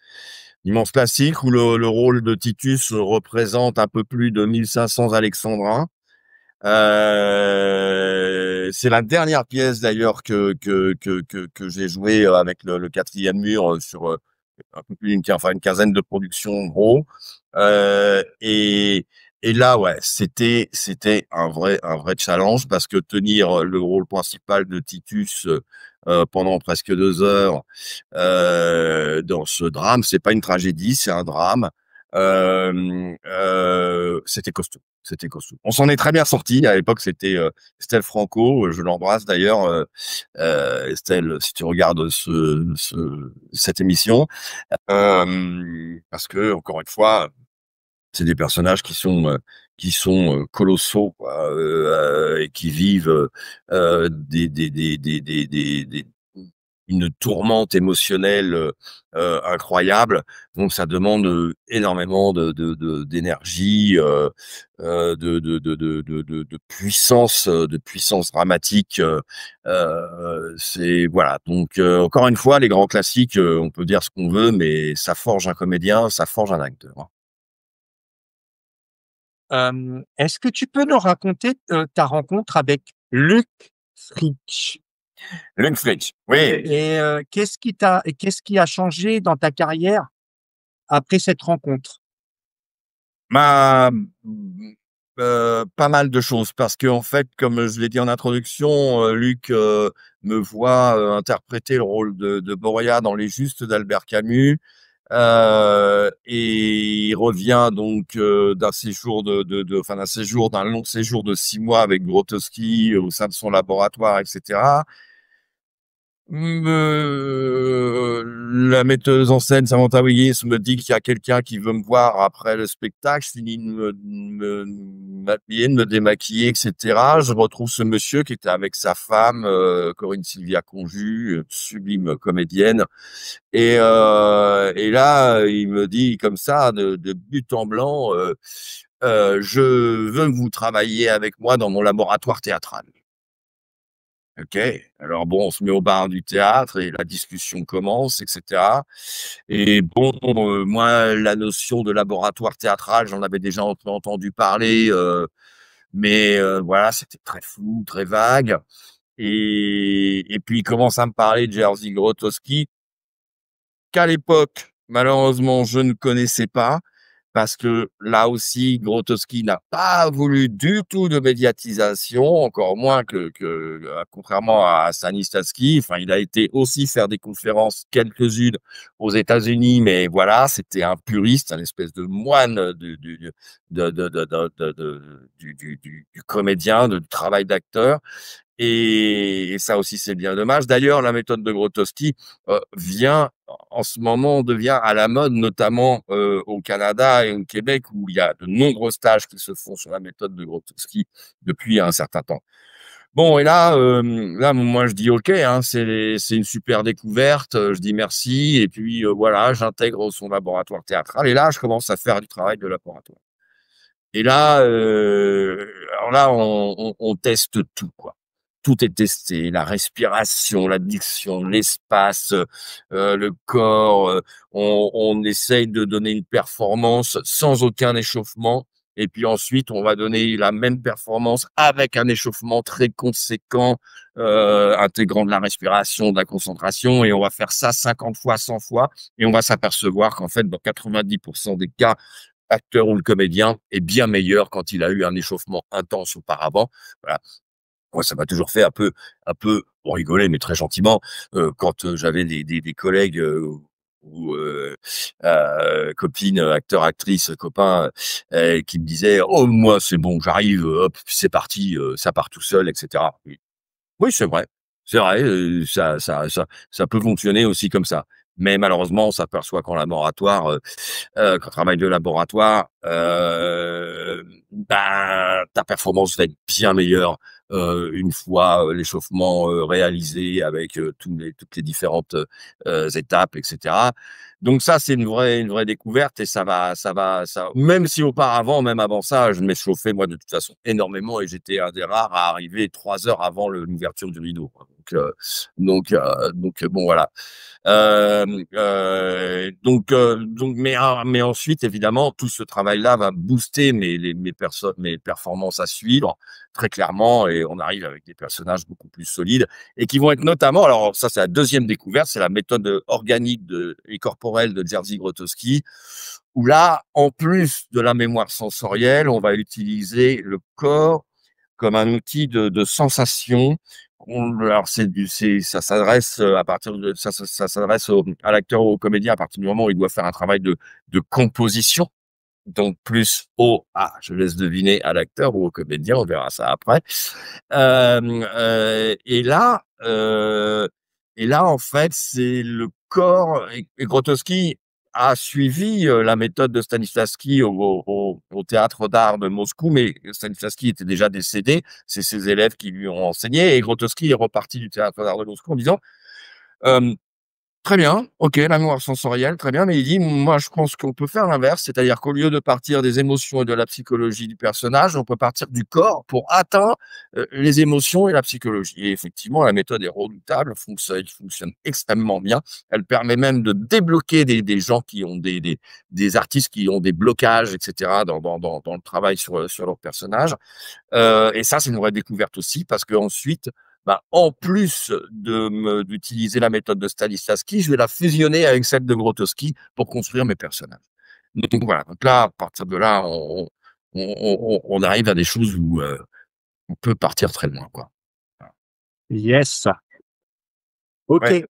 Immense classique où le rôle de Titus représente un peu plus de 1500 alexandrins. C'est la dernière pièce d'ailleurs que j'ai joué avec le quatrième mur sur un peu plus une quinzaine de productions en gros. Euh, et, et là, ouais, c'était un vrai challenge parce que tenir le rôle principal de Titus pendant presque 2 heures dans ce drame, c'est pas une tragédie, c'est un drame. C'était costaud. C'était costaud. On s'en est très bien sorti. À l'époque, c'était Estelle Franco. Je l'embrasse d'ailleurs. Estelle, si tu regardes cette émission, parce que encore une fois, c'est des personnages qui sont colossaux, quoi, et qui vivent une tourmente émotionnelle incroyable. Donc ça demande énormément d'énergie, de puissance dramatique. C'est voilà. Donc encore une fois, les grands classiques, on peut dire ce qu'on veut, mais ça forge un comédien, ça forge un acteur, hein. Est-ce que tu peux nous raconter, ta rencontre avec Luc Fritsch? Lundfritz, oui. Et qu'est-ce qui a changé dans ta carrière après cette rencontre? Ma Pas mal de choses parce que en fait, comme je l'ai dit en introduction, Luc me voit interpréter le rôle de Borja dans Les Justes d'Albert Camus, et il revient donc d'un séjour, d'un long séjour de 6 mois avec Grotowski au sein de son laboratoire, etc. La metteuse en scène Samantha Willis me dit qu'il y a quelqu'un qui veut me voir après le spectacle. Je finis de m'habiller, de me démaquiller, etc. Je retrouve ce monsieur qui était avec sa femme, Corinne Sylvia Conju, sublime comédienne. Et là, il me dit comme ça, de but en blanc, je veux que vous travailliez avec moi dans mon laboratoire théâtral. OK. Alors bon, on se met au bar du théâtre et la discussion commence, etc. Et bon, moi, la notion de laboratoire théâtral, j'en avais déjà entendu parler, mais voilà, c'était très flou, très vague. Et puis il commence à me parler de Jerzy Grotowski, qu'à l'époque, malheureusement, je ne connaissais pas. Parce que là aussi, Grotowski n'a pas voulu du tout de médiatisation, encore moins contrairement à Stanislavski. Enfin, il a été aussi faire des conférences, quelques-unes aux États-Unis, mais voilà, c'était un puriste, un espèce de moine du comédien, du travail d'acteur. Et ça aussi, c'est bien dommage. D'ailleurs, la méthode de Grotowski en ce moment, devient à la mode, notamment au Canada et au Québec, où il y a de nombreux stages qui se font sur la méthode de Grotowski depuis un certain temps. Bon, et là, moi, je dis OK, hein, c'est une super découverte. Je dis merci, et puis voilà, j'intègre son laboratoire théâtral, et là, je commence à faire du travail de laboratoire. Et là, alors là, on teste tout, quoi. Tout est testé, la respiration, la diction, l'espace, le corps. On essaye de donner une performance sans aucun échauffement et puis ensuite on va donner la même performance avec un échauffement très conséquent, intégrant de la respiration, de la concentration, et on va faire ça 50 fois, 100 fois, et on va s'apercevoir qu'en fait, dans 90% des cas, l'acteur ou le comédien est bien meilleur quand il a eu un échauffement intense auparavant. Voilà. Moi, ça m'a toujours fait un peu, pour rigoler, mais très gentiment, quand j'avais des collègues ou copines, acteurs, actrices, copains, qui me disaient: «Oh, moi, c'est bon, j'arrive, hop, c'est parti, ça part tout seul, etc.» Oui, c'est vrai. C'est vrai, ça peut fonctionner aussi comme ça. Mais malheureusement, on s'aperçoit qu'en laboratoire, qu'en travail de laboratoire, ben, ta performance va être bien meilleure, une fois, l'échauffement, réalisé avec, toutes les différentes, étapes, et cetera. Donc ça, c'est une vraie découverte, et ça même si auparavant, même avant ça, je m'échauffais moi de toute façon énormément, et j'étais un des rares à arriver 3 heures avant l'ouverture du rideau, quoi. Donc bon, voilà. Mais ensuite, évidemment, tout ce travail-là va booster mes performances à suivre, très clairement, et on arrive avec des personnages beaucoup plus solides, et qui vont être notamment, alors ça, c'est la deuxième découverte, c'est la méthode organique et corporelle de Jerzy Grotowski, où là, en plus de la mémoire sensorielle, on va utiliser le corps comme un outil de sensation. Alors ça s'adresse à partir de ça s'adresse à l'acteur ou au comédien à partir du moment où il doit faire un travail de composition. Donc plus je laisse deviner, à l'acteur ou au comédien, on verra ça après. Et là, en fait, c'est le corps, et Grotowski a suivi, la méthode de Stanislavski au Théâtre d'art de Moscou, mais Stanislavski était déjà décédé. C'est ses élèves qui lui ont enseigné, et Grotowski est reparti du Théâtre d'art de Moscou en disant, hem très bien, OK, la mémoire sensorielle, très bien, mais il dit: «Moi, je pense qu'on peut faire l'inverse, c'est-à-dire qu'au lieu de partir des émotions et de la psychologie du personnage, on peut partir du corps pour atteindre, les émotions et la psychologie.» Et effectivement, la méthode est redoutable, elle fonctionne extrêmement bien. Elle permet même de débloquer des gens qui ont des artistes qui ont des blocages, et cetera, dans le travail sur leur personnage. Et ça, c'est une vraie découverte aussi, parce qu'ensuite, bah, en plus d'utiliser la méthode de Stanislavski, je vais la fusionner avec celle de Grotowski pour construire mes personnages. Donc voilà, donc là, à partir de là, on arrive à des choses où, on peut partir très loin, quoi. Voilà. Yes. Ouais. OK.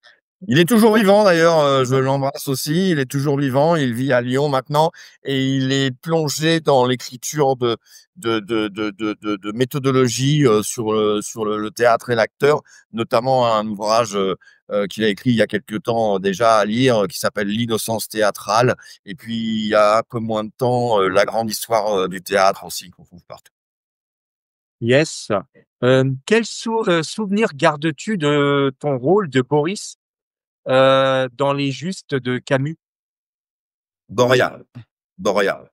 Il est toujours vivant d'ailleurs, je l'embrasse aussi, il est toujours vivant, il vit à Lyon maintenant, et il est plongé dans l'écriture de méthodologie, sur le théâtre et l'acteur, notamment un ouvrage, qu'il a écrit il y a quelque temps, déjà à lire, qui s'appelle «L'innocence théâtrale», et puis il y a un peu moins de temps, La grande histoire, du théâtre aussi, qu'on trouve partout. Yes. Quel souvenir gardes-tu de ton rôle de Boris, dans Les Justes de Camus? Boréal, Boréal.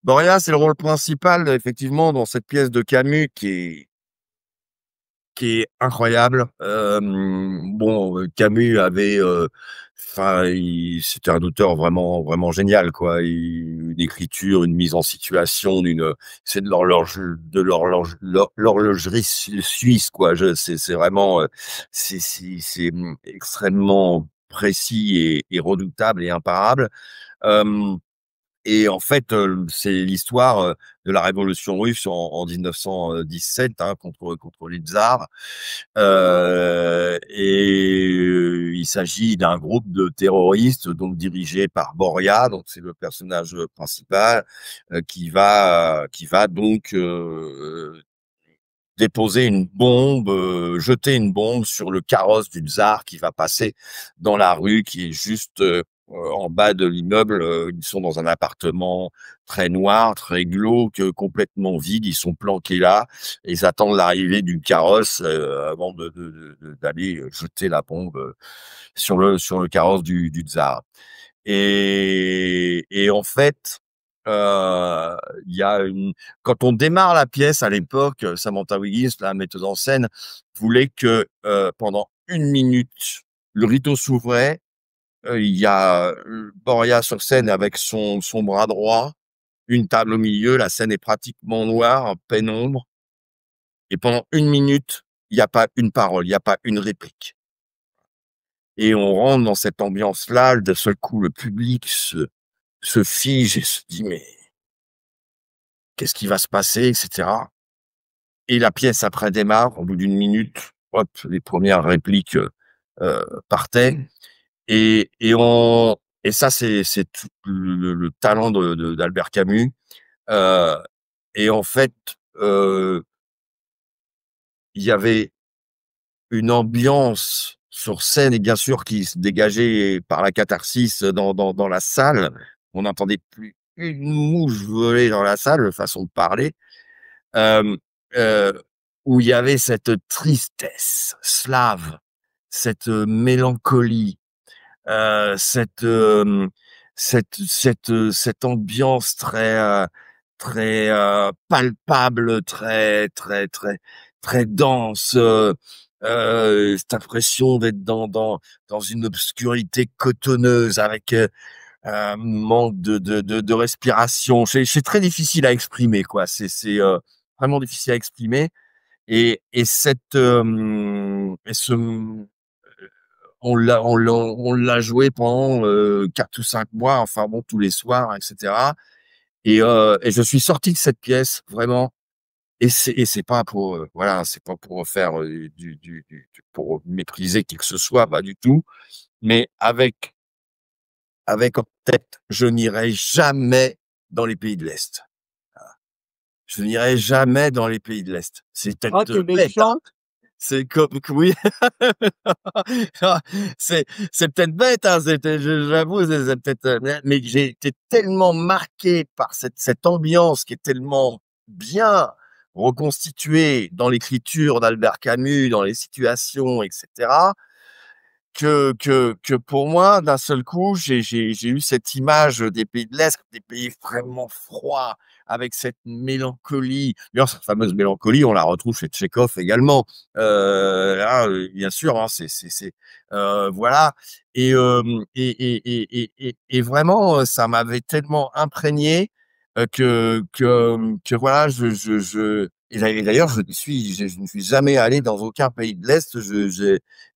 Boréal, c'est le rôle principal, effectivement, dans cette pièce de Camus qui est incroyable. Bon, Camus avait, enfin, c'était un auteur vraiment, vraiment génial, quoi. Une écriture, une mise en situation, c'est de l'horlogerie suisse, quoi. C'est vraiment, extrêmement précis et redoutable et imparable. Hem Et en fait, c'est l'histoire, de la révolution russe en 1917, hein, contre les tsars. Il s'agit d'un groupe de terroristes, donc dirigé par Boria, donc c'est le personnage principal, qui va donc, déposer une bombe, jeter une bombe sur le carrosse du tsar qui va passer dans la rue, qui est juste, en bas de l'immeuble. Ils sont dans un appartement très noir, très glauque, complètement vide. Ils sont planqués là, et ils attendent l'arrivée du carrosse, avant d'aller, jeter la bombe, sur le carrosse du tsar. Et en fait, il y a une quand on démarre la pièce à l'époque, Samantha Wiggins, la metteuse en scène, voulait que, pendant 1 minute, le rideau s'ouvrait, il y a, Boria sur scène avec son bras droit, une table au milieu, la scène est pratiquement noire, en pénombre, et pendant 1 minute, il y a pas une parole, il y a pas une réplique. Et on rentre dans cette ambiance-là, d'un seul coup, le public se fige et se dit: «Mais qu'est-ce qui va se passer?» et cetera. Et la pièce après démarre, au bout d'1 minute, hop, les premières répliques, partaient. Et ça, c'est tout le talent d'Albert Camus. Heu et en fait, heu, il y avait une ambiance sur scène et bien sûr qui se dégageait par la catharsis dans la salle. On n'entendait plus une mouche voler dans la salle, façon de parler. Hem, heu, où il y avait cette tristesse slave, cette, mélancolie, cette, cette ambiance très, très, palpable, très, très, très, très dense, cette impression d'être dans une obscurité cotonneuse avec, un manque de respiration. C'est très difficile à exprimer, quoi. C'est vraiment difficile à exprimer. Et cette, et ce on l'a joué pendant, 4 ou 5 mois, enfin bon, tous les soirs et cetera. Et je suis sorti de cette pièce vraiment. Et c'est pas pour, voilà, c'est pas pour faire, pour mépriser qui que ce soit, pas du tout, mais avec en tête: «Je n'irai jamais dans les pays de l'Est. Je n'irai jamais dans les pays de l'Est». C'est Ah, peut-être tu bête, hein, méchant? c'est comme oui. Ah, c'est peut-être bête, hein, j'avoue, c'est peut-être, mais j'ai été tellement marqué par cette ambiance qui est tellement bien reconstituée dans l'écriture d'Albert Camus, dans les situations et cetera, que pour moi, d'un seul coup, j'ai eu cette image des pays de l'Est, des pays vraiment froids, avec cette mélancolie. D'ailleurs, cette fameuse mélancolie, on la retrouve chez Tchekhov également. Là, bien sûr, hein, voilà. Et vraiment, ça m'avait tellement imprégné, que voilà, et d'ailleurs, je ne suis jamais allé dans aucun pays de l'Est.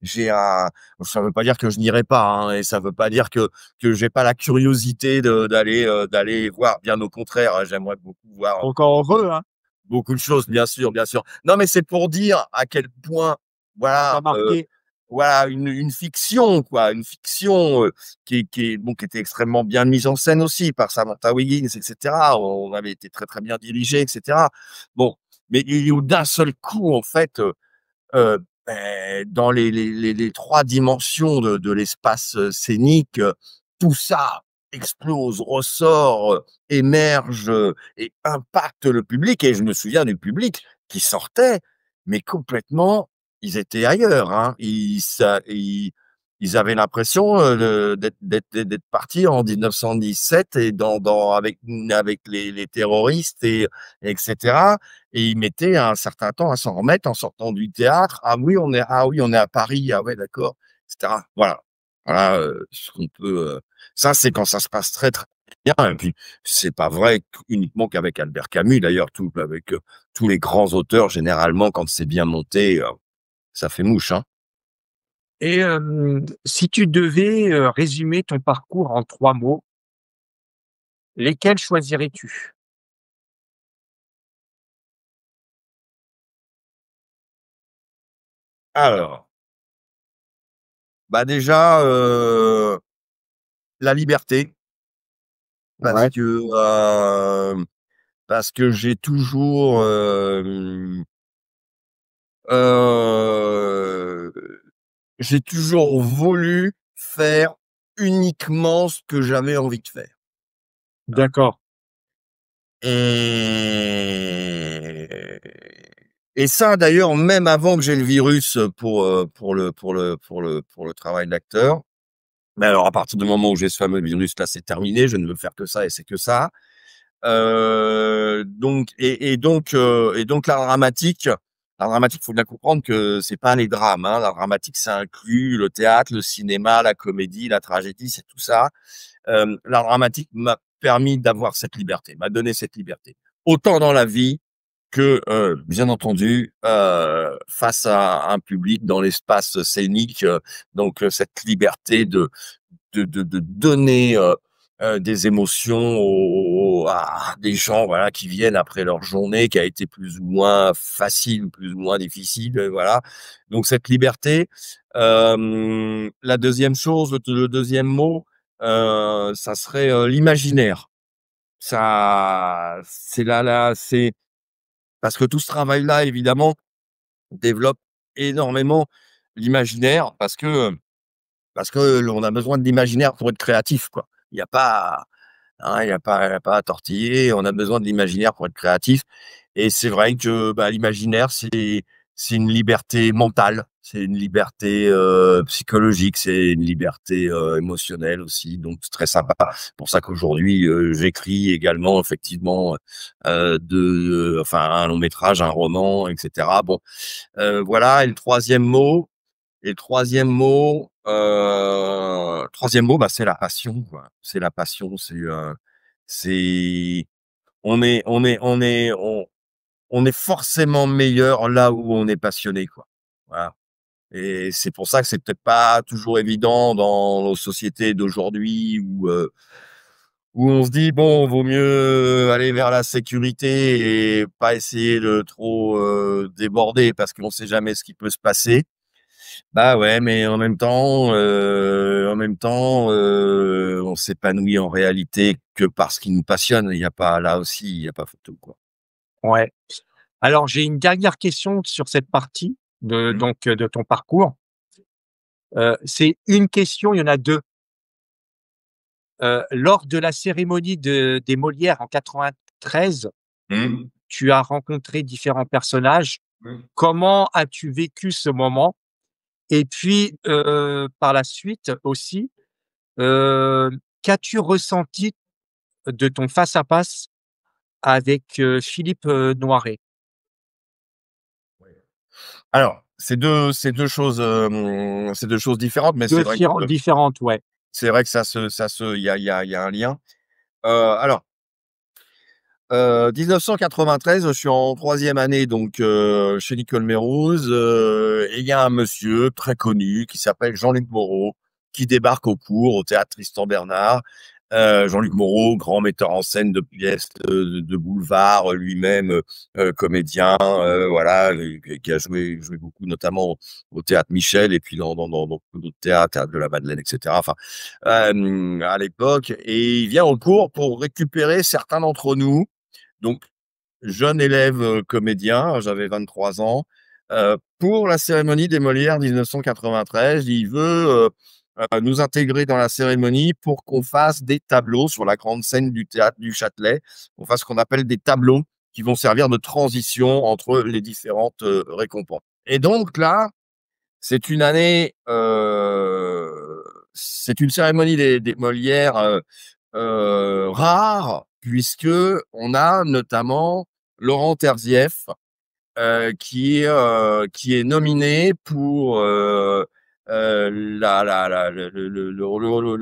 J'ai un Ça veut pas dire que je n'irai pas, hein, et ça veut pas dire que j'ai pas la curiosité d'aller voir. Bien au contraire, hein, j'aimerais beaucoup voir Encore heureux, hein, beaucoup de choses, bien sûr, bien sûr. Non, mais c'est pour dire à quel point, ça t'a voilà, marqué. voilà une fiction, quoi, une fiction, qui était extrêmement bien mise en scène aussi par Samantha Wiggins et cetera. On avait été très, très bien dirigé et cetera. Bon, mais où d'un seul coup, en fait, dans les 3 dimensions de l'espace, scénique, tout ça explose, ressort, émerge, et impacte le public. Et je me souviens du public qui sortait, mais complètement, ils étaient ailleurs, hein. Ils avaient l'impression, d'être partis en 1917 et avec les terroristes et cetera. Et ils mettaient un certain temps à s'en remettre en sortant du théâtre. «Ah oui, on est à Paris. Ah ouais, d'accord», et cetera. Voilà. Voilà, ce qu'on peut, ça, c'est quand ça se passe très, très bien. Et puis, c'est pas vrai uniquement qu'avec Albert Camus, d'ailleurs, avec, tous les grands auteurs, généralement, quand c'est bien monté, ça fait mouche, hein. Et si tu devais, résumer ton parcours en 3 mots, lesquels choisirais-tu? Alors, bah, déjà, la liberté, parce Ouais, que, j'ai toujours, heu, j'ai toujours voulu faire uniquement ce que j'avais envie de faire, hein. d'accord, Et ça d'ailleurs, même avant que j'ai le virus, pour le travail d'acteur. Mais alors à partir du moment où j'ai ce fameux virus là, c'est terminé, je ne veux faire que ça et c'est que ça. Donc l'art dramatique, faut bien comprendre que c'est pas les drames, hein. L'art dramatique, ça inclut le théâtre, le cinéma, la comédie, la tragédie, c'est tout ça. L'art dramatique m'a permis d'avoir cette liberté, m'a donné cette liberté. Autant dans la vie que, bien entendu, face à un public dans l'espace scénique, donc cette liberté de donner, des émotions à des gens, voilà, qui viennent après leur journée qui a été plus ou moins facile, plus ou moins difficile, voilà. Donc cette liberté. La deuxième chose, le 2e mot, ça serait, l'imaginaire. Ça, c'est parce que tout ce travail-là, évidemment, développe énormément l'imaginaire parce que l'on a besoin de l'imaginaire pour être créatif, quoi. Il y a pas Hein, il y a pas à tortiller, on a besoin de l'imaginaire pour être créatif et c'est vrai que, bah, l'imaginaire, c'est une liberté mentale, c'est une liberté, psychologique, c'est une liberté, émotionnelle aussi, donc c'est très sympa. C'est pour ça qu'aujourd'hui, j'écris également effectivement, enfin un long métrage, un roman et cetera. Bon, voilà. Et le 3e mot, bah, c'est la passion, quoi. C'est la passion, c'est on est forcément meilleur là où on est passionné, quoi. Voilà. Et c'est pour ça que c'est peut-être pas toujours évident dans nos sociétés d'aujourd'hui où on se dit: «Bon, vaut mieux aller vers la sécurité et pas essayer de trop, déborder parce qu'on sait jamais ce qui peut se passer». Bah, ouais, mais on s'épanouit en réalité que par ce qui nous passionne. Il y a pas là aussi, il y a pas photo, quoi. Ouais. Alors j'ai une dernière question sur cette partie Mmh. de ton parcours. C'est une question, il y en a 2. Lors de la cérémonie des Molières en 93, Mmh. tu as rencontré différents personnages. Mmh. Comment as-tu vécu ce moment? Et puis, par la suite aussi, heu, qu'as-tu ressenti de ton face à face avec, Philippe, Noiret? Alors, c'est deux choses différentes, mais 2 firan différentes, ouais. c'est vrai que il y a un lien. Alors, 1993, je suis en 3e année donc chez Nicole Merrouz, et il y a un monsieur très connu qui s'appelle Jean-Luc Moreau qui débarque au cours, au théâtre Tristan Bernard. Jean-Luc Moreau, grand metteur en scène de pièces de boulevard, lui-même, comédien, voilà, qui a joué beaucoup notamment au théâtre Michel et puis dans beaucoup d'autres théâtres, théâtre de la Madeleine et cetera, enfin, à l'époque et il vient au cours pour récupérer certains d'entre nous, donc jeune élève, comédien, j'avais 23 ans, pour la cérémonie des Molières 1993. Il veut, nous intégrer dans la cérémonie pour qu'on fasse des tableaux sur la grande scène du théâtre du Châtelet. On fasse ce qu'on appelle des tableaux qui vont servir de transition entre les différentes, récompenses et donc là, c'est une année, c'est une cérémonie des Molières, rare puisque on a notamment Laurent Terzieff, qui est nominé pour, le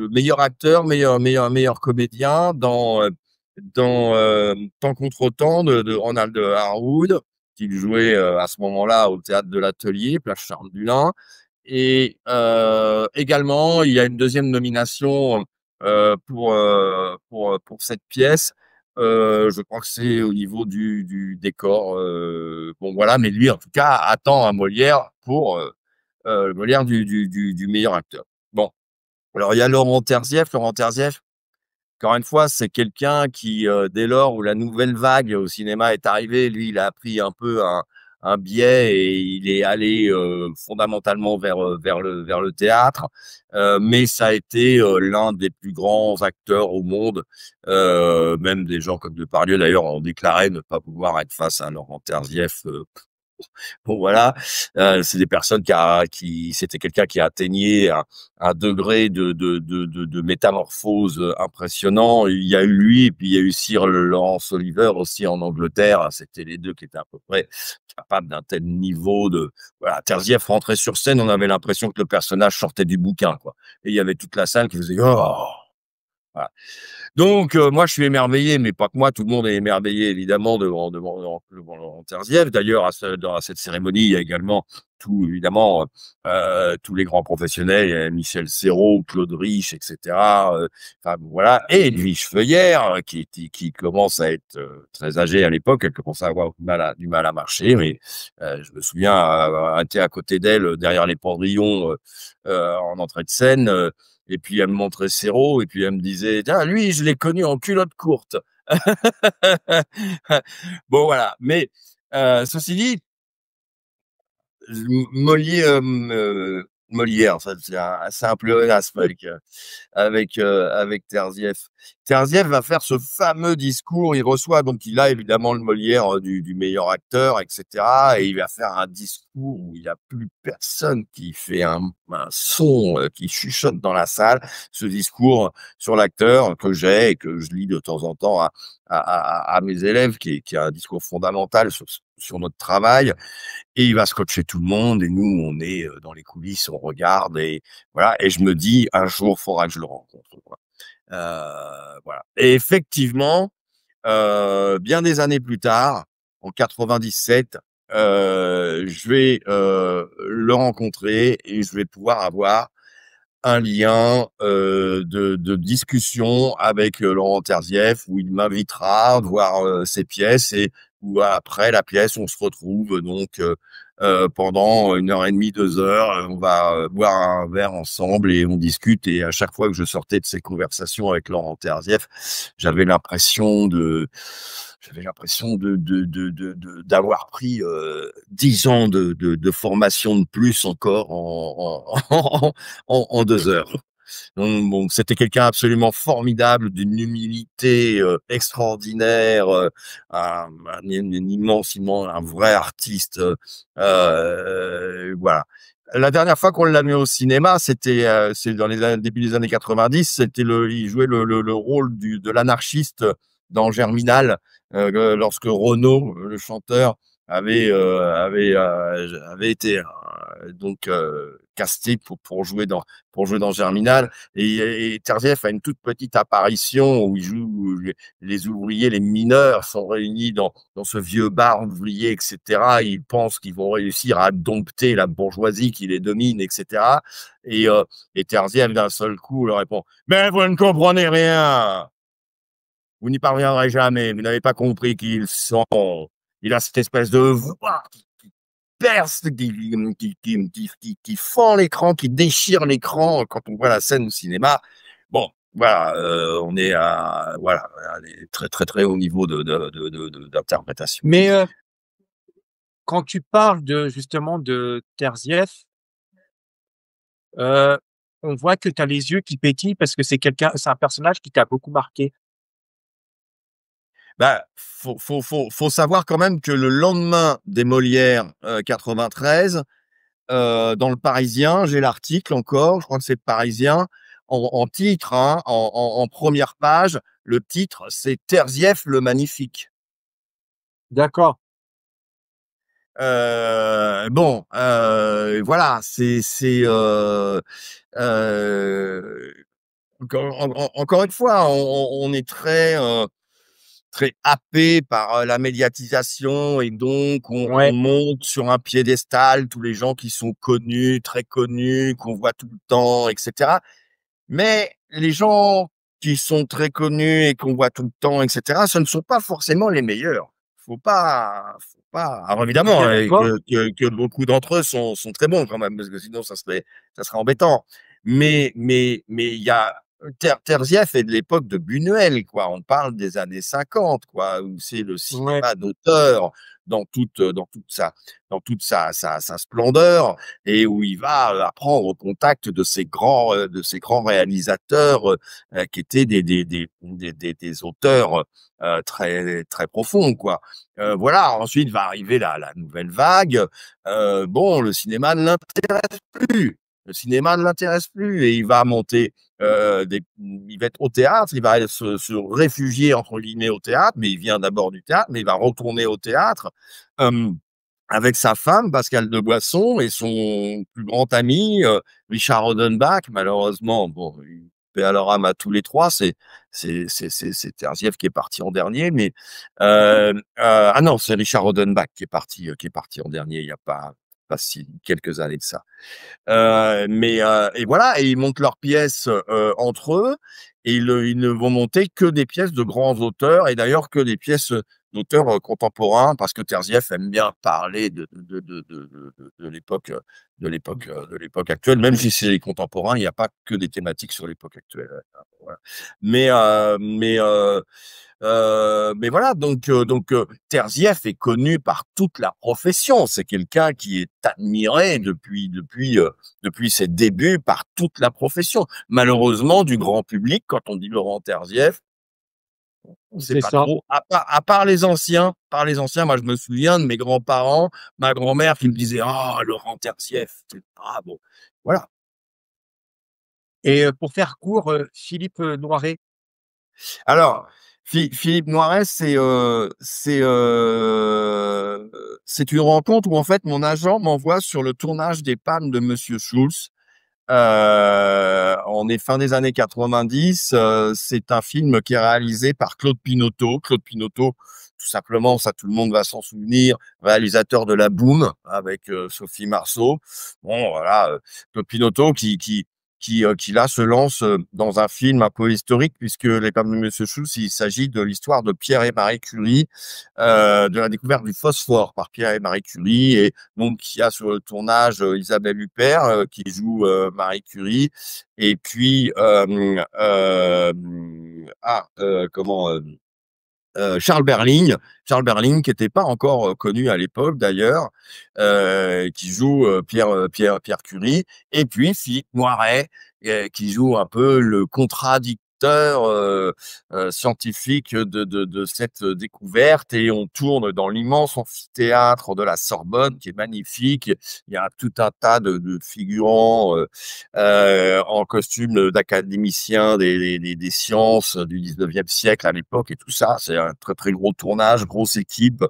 meilleur acteur, meilleur comédien dans Temps contre temps de Ronald Harwood, qu'il jouait, à ce moment-là au théâtre de l'Atelier, place Charles Dulin et également, il y a une 2e nomination, pour cette pièce. Je crois que c'est au niveau du décor, bon voilà, mais lui en tout cas attend un Molière pour, le Molière du meilleur acteur. Bon, alors il y a Laurent Terzieff. Laurent Terzieff, encore une fois, c'est quelqu'un qui, dès lors où la nouvelle vague au cinéma est arrivée, lui, il a pris un peu un biais et il est allé, fondamentalement vers le théâtre. Mais ça a été, l'un des plus grands acteurs au monde. Même des gens comme Depardieu d'ailleurs ont déclaré ne pas pouvoir être face à Laurent Terzieff, bon voilà, c'est des personnes c'était quelqu'un qui atteignait un degré de métamorphose, impressionnant. Il y a eu lui et puis il y a eu Sir Laurence Olivier aussi en Angleterre. C'était les 2 qui étaient à peu près capables d'un tel niveau de voilà. Terzieff rentrait sur scène, on avait l'impression que le personnage sortait du bouquin, quoi et il y avait toute la salle qui faisait: «Oh!» voilà. Donc, moi, je suis émerveillé, mais pas que moi, tout le monde est émerveillé, évidemment, devant Laurent Terzieff. D'ailleurs, à cette cérémonie, il y a également évidemment, tous les grands professionnels, il y a Michel Serrault, Claude Rich, etc. Enfin, voilà. Et Edwige Feuillère, qui commence à être très âgée à l'époque, elle commence à avoir du mal à marcher, mais je me souviens avoir été à côté d'elle, derrière les pendrillons, en entrée de scène, et puis elle me montrait Serrault, et puis elle me disait, tiens, lui, je l'ai connu en culotte courte. Bon, voilà. Mais ceci dit, Molière, ça c'est un pléonasme avec Terzieff. Terzieff va faire ce fameux discours. Il reçoit, donc il a évidemment le Molière du meilleur acteur, etc. Et il va faire un discours où il n'y a plus personne qui fait un son, qui chuchote dans la salle. Ce discours sur l'acteur que j'ai et que je lis de temps en temps à mes élèves, qui est un discours fondamental sur notre travail. Et il va scotcher tout le monde, et nous, on est dans les coulisses, on regarde, et voilà. Et je me dis, un jour, faudra que je le rencontre, quoi. Voilà. Et effectivement, bien des années plus tard, en 97, je vais le rencontrer, et je vais pouvoir avoir un lien de discussion avec Laurent Terzieff, où il m'invitera à voir ses pièces, et où après la pièce, on se retrouve donc pendant 1 heure et demie, 2 heures, on va boire un verre ensemble et on discute. Et à chaque fois que je sortais de ces conversations avec Laurent Terzieff, j'avais l'impression d'avoir pris 10 ans de formation de plus encore en 2 heures. Donc, bon, c'était quelqu'un absolument formidable, d'une humilité extraordinaire, un vrai artiste. Voilà. La dernière fois qu'on l'a mis au cinéma, c'est dans début des années 90. Il jouait le rôle de l'anarchiste dans Germinal, lorsque Renaud, le chanteur, avait été donc casté pour jouer dans Germinal. Et Terzieff a une toute petite apparition où il joue les ouvriers, les mineurs sont réunis dans ce vieux bar ouvrier, etc. Ils pensent qu'ils vont réussir à dompter la bourgeoisie qui les domine, etc. Et Terzieff, d'un seul coup, leur répond: mais vous ne comprenez rien, vous n'y parviendrez jamais, vous n'avez pas compris qui ils sont. Il a cette espèce de voix qui perce, qui fend l'écran, qui déchire l'écran quand on voit la scène au cinéma. Bon, voilà, on est à très très très haut niveau d'interprétation. Mais quand tu parles justement de Terzieff, heu, on voit que tu as les yeux qui pétillent parce que c'est un personnage qui t'a beaucoup marqué. Bah, faut savoir quand même que le lendemain des Molières 93, dans Le Parisien, j'ai l'article encore, je crois que c'est Le Parisien, en titre, hein, en première page, le titre, c'est Terzieff le magnifique. D'accord, Bon, voilà, euh, encore une fois, on est très happé par la médiatisation, et donc on ouais, monte sur un piédestal tous les gens qui sont connus, très connus, qu'on voit tout le temps, etc. Mais les gens qui sont très connus et qu'on voit tout le temps, etc., ce ne sont pas forcément les meilleurs. Faut pas. Alors évidemment, d'accord, que beaucoup d'entre eux sont très bons quand même, parce que sinon ça serait embêtant. Mais il y a Terzieff est de l'époque de Buñuel, quoi. On parle des années 50, quoi, où c'est le ouais, cinéma d'auteur dans toute sa splendeur, et où il va prendre contact de ces grands réalisateurs qui étaient des auteurs très très profonds, quoi. Voilà. Ensuite va arriver la nouvelle vague. Bon, le cinéma ne l'intéresse plus. Le cinéma ne l'intéresse plus, et il va monter il va être au théâtre, il va se réfugier entre guillemets au théâtre, mais il vient d'abord du théâtre, mais il va retourner au théâtre. Euh, Avec sa femme, Pascal de Boisson, et son plus grand ami, Richard Rodenbach. Malheureusement, bon, paix à leur âme à tous les trois. C'est Terzieff qui est parti en dernier, mais ah non, c'est Richard Rodenbach qui est parti en dernier. Il y a pas si quelques années de ça. Et voilà, et ils montent leurs pièces entre eux, et ils ne vont monter que des pièces de grands auteurs, et d'ailleurs que des pièces d'auteurs contemporains, parce que Terzieff aime bien parler de l'époque, de l'époque actuelle, même si c'est les contemporains, il n'y a pas que des thématiques sur l'époque actuelle. Voilà. Mais euh, mais euh, mais voilà, Terzieff est connu par toute la profession. C'est quelqu'un qui est admiré depuis ses débuts par toute la profession. Malheureusement, du grand public, quand on dit Laurent Terzieff, on sait C'est pas ça. trop. À part les anciens, moi je me souviens de mes grands-parents, ma grand-mère qui me disait ah Laurent Terzieff, c'est bravo. Voilà. Et pour faire court, Philippe Noiret, Alors, Philippe Noiret, c'est une rencontre où en fait mon agent m'envoie sur le tournage des Palmes de Monsieur Schulz. On est fin des années 90. C'est un film qui est réalisé par Claude Pinoteau. Claude Pinoteau, tout simplement, ça tout le monde va s'en souvenir, réalisateur de La Boum avec Sophie Marceau. Bon, voilà, Claude Pinoteau qui là se lance dans un film un peu historique puisque Les Palmes de Monsieur Schulz, il s'agit de l'histoire de Pierre et Marie Curie, de la découverte du phosphore par Pierre et Marie Curie, et donc il y a sur le tournage Isabelle Huppert qui joue Marie Curie, et puis Charles Berling qui n'était pas encore connu à l'époque d'ailleurs, qui joue Pierre Curie, et puis Philippe Noiret qui joue un peu le contradicteur scientifique de cette découverte, et on tourne dans l'immense amphithéâtre de la Sorbonne qui est magnifique. Il y a tout un tas de figurants en costume d'académiciens des sciences du 19e siècle à l'époque, et tout ça. C'est un très, très gros tournage, grosse équipe.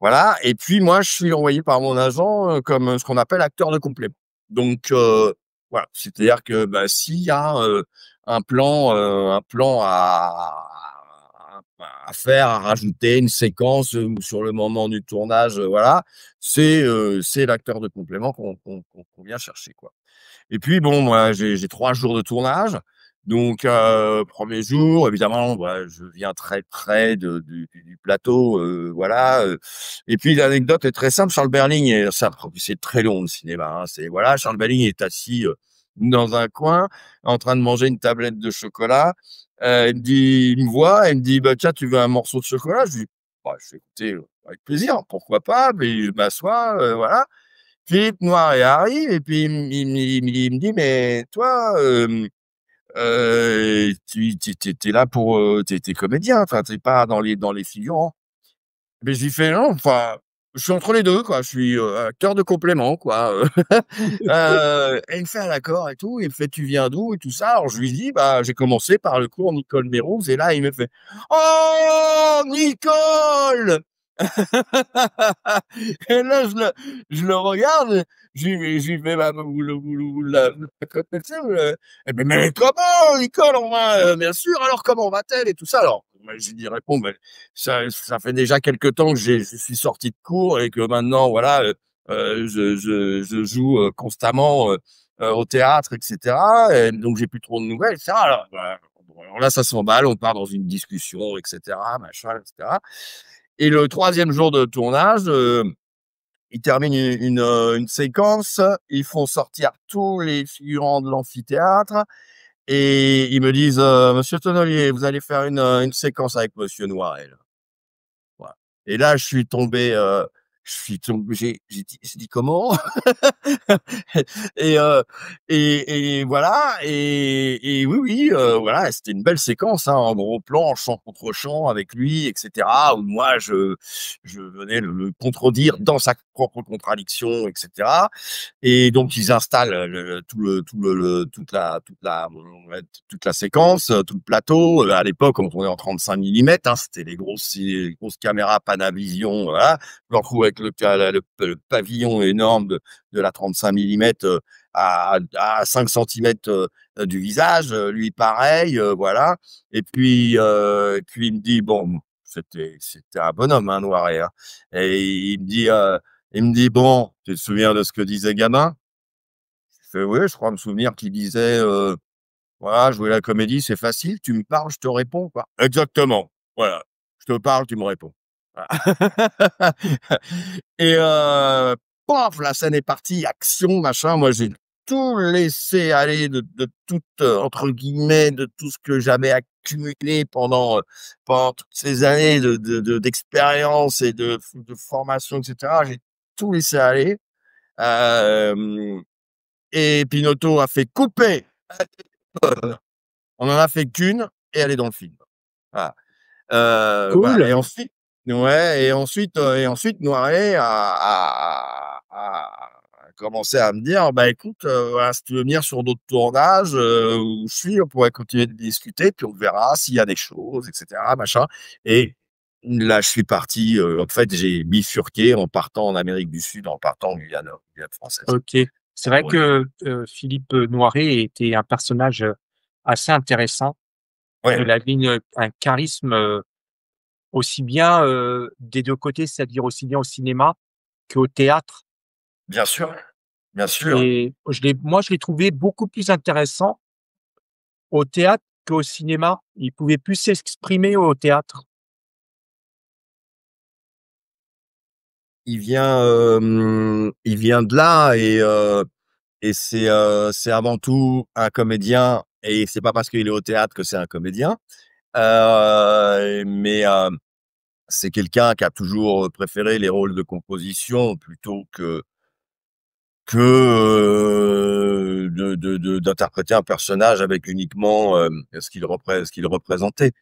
Voilà. Et puis, moi, je suis envoyé par mon agent comme ce qu'on appelle acteur de complément. Donc, voilà. C'est-à-dire que bah, s'il y a un plan à faire, à rajouter une séquence sur le moment du tournage, voilà, c'est l'acteur de complément qu'on vient chercher, quoi. Et puis bon, moi, j'ai 3 jours de tournage. Donc, premier jour, évidemment, bah, je viens très près du plateau, voilà. Et puis l'anecdote est très simple. Charles Berling, et ça, c'est très long le cinéma, hein, c'est voilà, Charles Berling est assis dans un coin, en train de manger une tablette de chocolat. Il me voit, il me dit, bah tiens, tu veux un morceau de chocolat? Je lui dis, bah, je fais écoutez, avec plaisir, pourquoi pas? Mais je m'assois, voilà. Philippe Noiret arrive, et puis il me dit, mais toi, t'es là pour, t'es comédien, enfin, t'es pas dans les figurants. Mais je lui fais non, enfin, je suis entre les deux, quoi. Je suis acteur de complément, quoi. Et il me fait ah, d'accord et tout. Il me fait tu viens d'où et tout ça. Alors je lui dis bah j'ai commencé par le cours Nicole Méroux, et là il me fait oh Nicole. Et là, je le regarde, je lui fais, bah, vous la connaissez, eh ben, mais comment, Nicole, on va, bien sûr, alors comment va-t-elle et tout ça. Alors, moi, je lui réponds, mais ça fait déjà quelque temps que je suis sorti de cours et que maintenant, voilà, je joue constamment au théâtre, etc. Et donc, j'ai plus trop de nouvelles, etc. Alors, bah, bon, alors là, ça s'emballe, on part dans une discussion, etc., machin, etc. Et le troisième jour de tournage, ils terminent une séquence, ils font sortir tous les figurants de l'amphithéâtre, et ils me disent Monsieur Tonnelier, vous allez faire une séquence avec Monsieur Noiret. Voilà. Et là, j'ai dit comment? et, euh, et voilà, et oui, oui, voilà, c'était une belle séquence, hein, en gros plan, champ contre champ avec lui, etc. Où moi, je venais le contredire dans sa propre contradiction, etc. Et donc ils installent toute la séquence, tout le plateau. À l'époque, on tournait en 35 mm, hein, c'était les grosses caméras Panavision, voilà. Je me retrouve avec avec le pavillon énorme de la 35 mm à 5 centimètres du visage, lui pareil, voilà. Et puis il me dit, bon, c'était un bonhomme, hein, Noiret, hein. Et il me dit, bon, tu te souviens de ce que disait Gabin? Je fais, oui, je crois me souvenir qu'il disait, voilà, jouer la comédie, c'est facile, tu me parles, je te réponds, quoi. Exactement. Voilà. Je te parle, tu me réponds. Voilà. Et paf, la scène est partie, action, machin. Moi, j'ai tout laissé aller de toute, entre guillemets, de tout ce que j'avais accumulé pendant toutes ces années d'expérience et de formation, etc. J'ai tout laissé aller. Euh, et Pinotto a fait couper. On en a fait qu'une et elle est dans le film. Voilà. Voilà. Cool. Et ensuite, Noiret a commencé à me dire, bah écoute, voilà, si tu veux venir sur d'autres tournages où je suis, on pourrait continuer de discuter, puis on verra s'il y a des choses, etc., machin. Et là, je suis parti. En fait, j'ai bifurqué en partant en Amérique du Sud, en partant en Guyane française. OK. C'est vrai Ouais. que, Philippe Noiret était un personnage, assez intéressant. Ouais, Il avait un charisme, aussi bien, des 2 côtés, c'est-à-dire aussi bien au cinéma qu'au théâtre bien sûr, bien sûr. et je l'ai trouvé beaucoup plus intéressant au théâtre qu'au cinéma. Il pouvait plus s'exprimer au théâtre. Il vient de là et c'est avant tout un comédien et c'est pas parce qu'il est au théâtre que c'est un comédien. Mais c'est quelqu'un qui a toujours préféré les rôles de composition plutôt que d'interpréter un personnage avec uniquement ce qu'il représentait.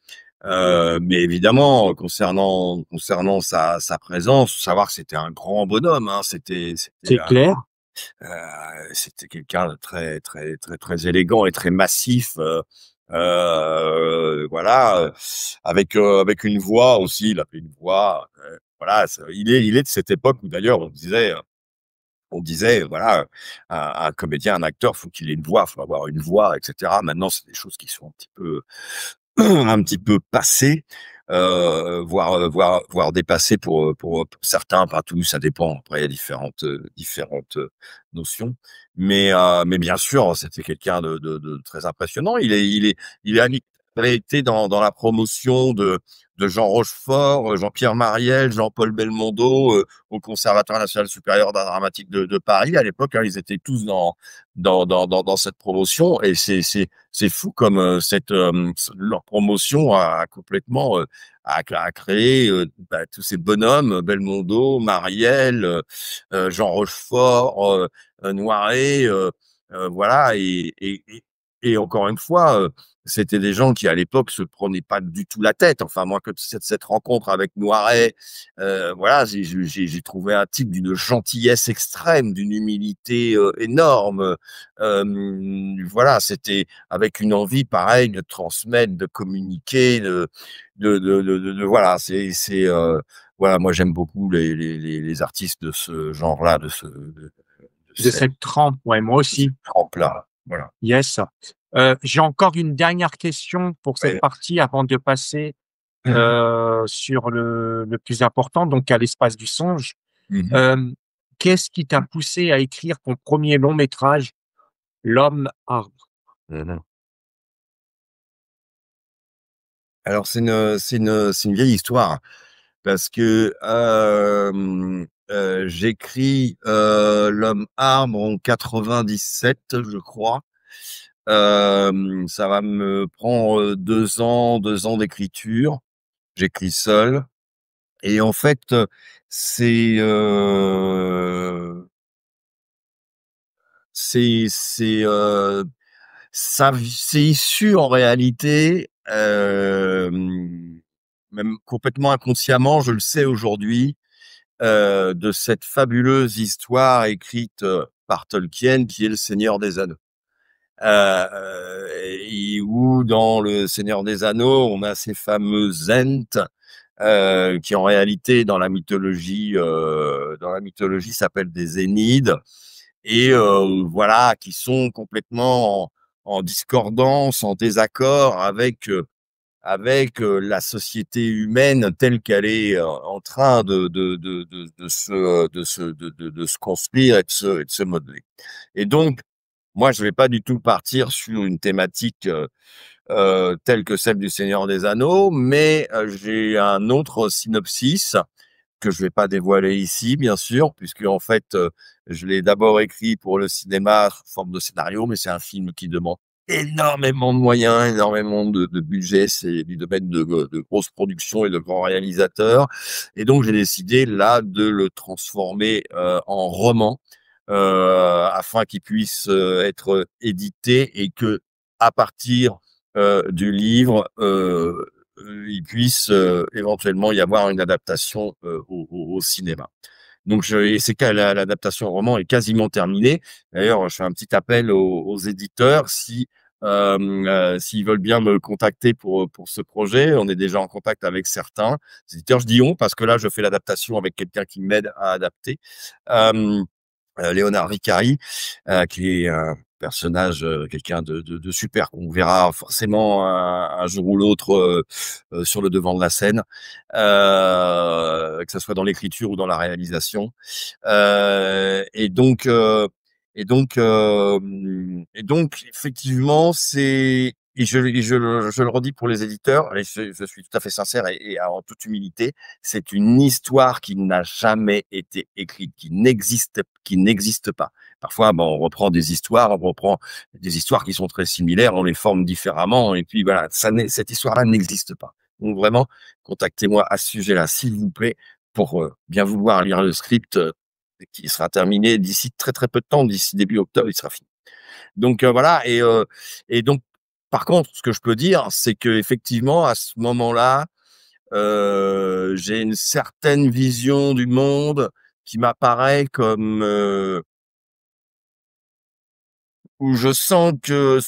Mais évidemment, concernant sa présence, faut savoir que c'était un grand bonhomme, hein. C'est clair. C'était quelqu'un de très, très, très, très élégant et très massif. Voilà, avec une voix aussi. Il avait une voix. Voilà, il est de cette époque où d'ailleurs on disait, voilà, un comédien, un acteur, faut qu'il ait une voix, faut avoir une voix, etc. Maintenant, c'est des choses qui sont un petit peu passées, voire dépassées pour certains, pas tous, ça dépend. Après, il y a différentes notions. Mais bien sûr, c'était quelqu'un de très impressionnant. Il avait été dans la promotion de Jean Rochefort, Jean-Pierre Mariel, Jean-Paul Belmondo, au Conservatoire national supérieur d'art dramatique de Paris. À l'époque, hein, ils étaient tous dans cette promotion et c'est fou comme leur promotion a complètement a créé tous ces bonhommes, Belmondo, Mariel, Jean Rochefort, Noiret, voilà. Et encore une fois, c'était des gens qui à l'époque se prenaient pas du tout la tête. Enfin, moi, que cette rencontre avec Noiret, voilà, j'ai trouvé un type d'une gentillesse extrême, d'une humilité énorme. Voilà, c'était avec une envie pareille de transmettre, de communiquer, voilà. Voilà, moi j'aime beaucoup les artistes de ce genre-là, de De cette, cette trempe, ouais, moi de cette aussi. trempe-là. Voilà. Yes. J'ai encore une dernière question pour cette Ouais. partie avant de passer, sur le plus important, donc à l'espace du songe. Mhm. Hem, Qu'est-ce qui t'a poussé à écrire ton premier long métrage, L'homme arbre? Mhm. Alors c'est une vieille histoire parce que j'écris L'homme arbre en 97, je crois. Ça va me prendre 2 ans d'écriture. J'écris seul et en fait, c'est c'est c'est issu en réalité, même complètement inconsciemment, je le sais aujourd'hui, de cette fabuleuse histoire écrite par Tolkien qui est Le Seigneur des Anneaux. Et où dans Le Seigneur des Anneaux, on a ces fameux Ents qui en réalité dans la mythologie s'appellent des Zénides et voilà, qui sont complètement en discordance, en désaccord avec la société humaine telle qu'elle est en train de se construire et de se modeler. Et donc, moi, je vais pas du tout partir sur une thématique telle que celle du Seigneur des Anneaux, mais j'ai un autre synopsis que je vais pas dévoiler ici, bien sûr, puisque en fait, je l'ai d'abord écrit pour le cinéma sous forme de scénario, mais c'est un film qui demande énormément de moyens, énormément de budget. C'est du domaine de grosses productions et de grands réalisateurs. Et donc, j'ai décidé là de le transformer en roman afin qu'il puisse être édité et que à partir du livre, il puisse éventuellement y avoir une adaptation au cinéma. Donc, et c'est que l'adaptation au roman est quasiment terminée. D'ailleurs, je fais un petit appel aux éditeurs s'ils veulent bien me contacter pour ce projet. On est déjà en contact avec certains éditeurs. Je dis on parce que là, je fais l'adaptation avec quelqu'un qui m'aide à adapter. Euh, Léonard Vicari, qui est un personnage, quelqu'un de super qu'on verra forcément un jour ou l'autre sur le devant de la scène, que ce soit dans l'écriture ou dans la réalisation. Et donc, et donc, effectivement, c'est je le redis pour les éditeurs, et je suis tout à fait sincère et en toute humilité, c'est une histoire qui n'a jamais été écrite, qui n'existe pas. Parfois, bon, on reprend des histoires, on reprend des histoires qui sont très similaires, on les forme différemment, et puis voilà, cette histoire-là n'existe pas. Donc vraiment, contactez-moi à ce sujet-là, s'il vous plaît, pour bien vouloir lire le script qui sera terminé d'ici très très peu de temps, d'ici début octobre, il sera fini. Donc voilà, et donc par contre, ce que je peux dire, c'est que effectivement, à ce moment-là, j'ai une certaine vision du monde qui m'apparaît comme où je sens que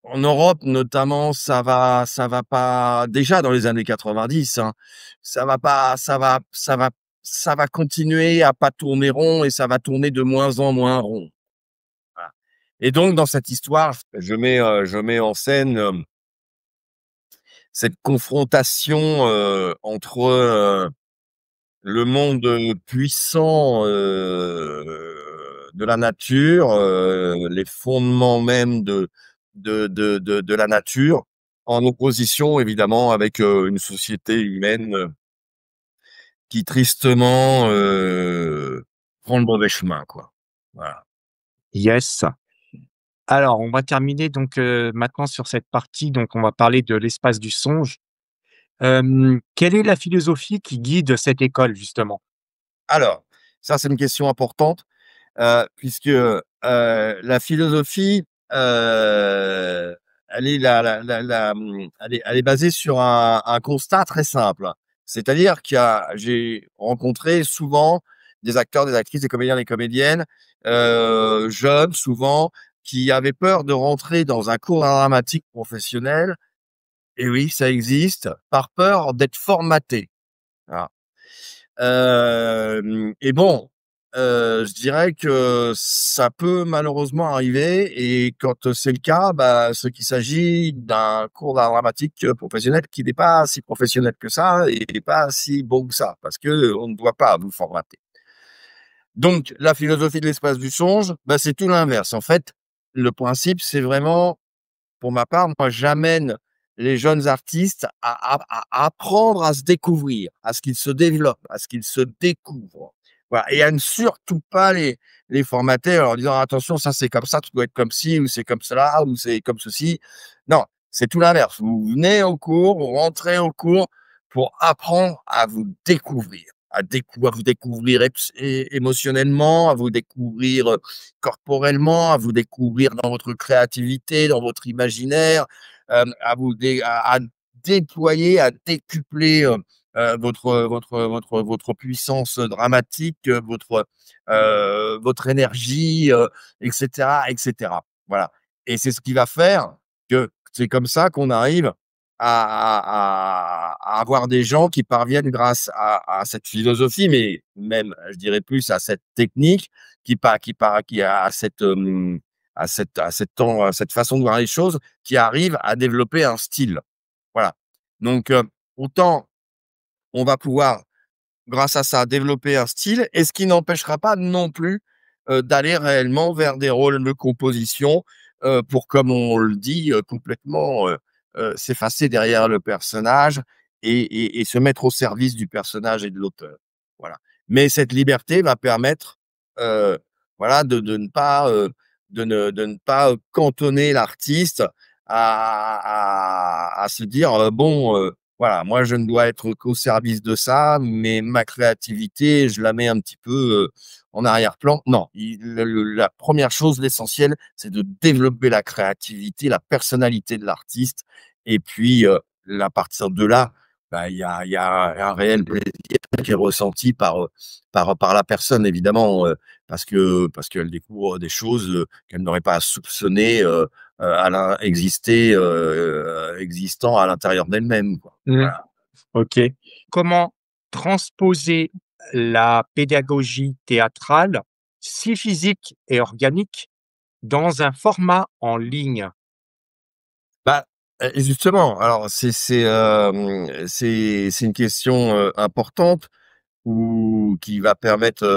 en Europe notamment, ça va pas déjà dans les années 90, hein, ça va continuer à pas tourner rond et ça va tourner de moins en moins rond. Voilà. Et donc dans cette histoire, je mets en scène cette confrontation entre le monde puissant de la nature, les fondements même de la nature, en opposition évidemment avec une société humaine qui tristement prend le mauvais chemin, quoi. Voilà. Yes. Alors, on va terminer donc, maintenant sur cette partie, donc on va parler de l'espace du songe. Quelle est la philosophie qui guide cette école justement? Alors, ça c'est une question importante. Puisque la philosophie, elle est elle est basée sur un constat très simple. C'est-à-dire j'ai rencontré souvent des acteurs, des actrices, des comédiens, des comédiennes, jeunes souvent, qui avaient peur de rentrer dans un cours d'art dramatique professionnel, et oui, ça existe, par peur d'être formaté. Voilà. Et bon, je dirais que ça peut malheureusement arriver, et quand c'est le cas, bah, ce qu'il s'agit d'un cours d'art dramatique professionnel qui n'est pas si professionnel que ça et pas si bon que ça, parce que on ne doit pas vous formater. Donc la philosophie de l'espace du songe, bah, c'est tout l'inverse. En fait, le principe, c'est vraiment pour ma part, moi, j'amène les jeunes artistes à apprendre à se découvrir, à ce qu'ils se développent, à ce qu'ils se découvrent. Voilà. Et à ne surtout pas les formater en leur disant attention, ça c'est comme ça, tu dois être comme ci, ou c'est comme cela, ou c'est comme ceci. Non, c'est tout l'inverse. Vous venez au cours, vous rentrez au cours pour apprendre à vous découvrir, à vous découvrir émotionnellement, à vous découvrir corporellement, à vous découvrir dans votre créativité, dans votre imaginaire, à déployer, à décupler votre puissance dramatique, votre énergie, etc., etc. Voilà. Et c'est ce qui va faire que c'est comme ça qu'on arrive à avoir des gens qui parviennent grâce à cette philosophie, mais même, je dirais plus à cette technique qui a à cette façon de voir les choses, qui arrive à développer un style. Voilà. Donc, autant on va pouvoir grâce à ça, développer un style et ce qui n'empêchera pas non plus, d'aller réellement vers des rôles de composition, pour comme on le dit, complètement, s'effacer derrière le personnage et se mettre au service du personnage et de l'auteur. Voilà. Mais cette liberté va permettre, heu, voilà, de ne pas, de ne pas, cantonner l'artiste à se dire, «Bon, voilà, moi je ne dois être qu'au service de ça, mais ma créativité, je la mets un petit peu, en arrière-plan. Non, la première chose, l'essentiel, c'est de développer la créativité, la personnalité de l'artiste et puis, à partir de là, bah, il y a un réel plaisir qui est ressenti par la personne évidemment, parce qu'elle découvre des choses, qu'elle n'aurait pas soupçonnées, à existant à l'intérieur d'elle-même, quoi. Mmh. Voilà. OK. Comment transposer la pédagogie théâtrale, si physique et organique, dans un format en ligne? Bah, justement, alors c'est une question, importante ou qui va permettre,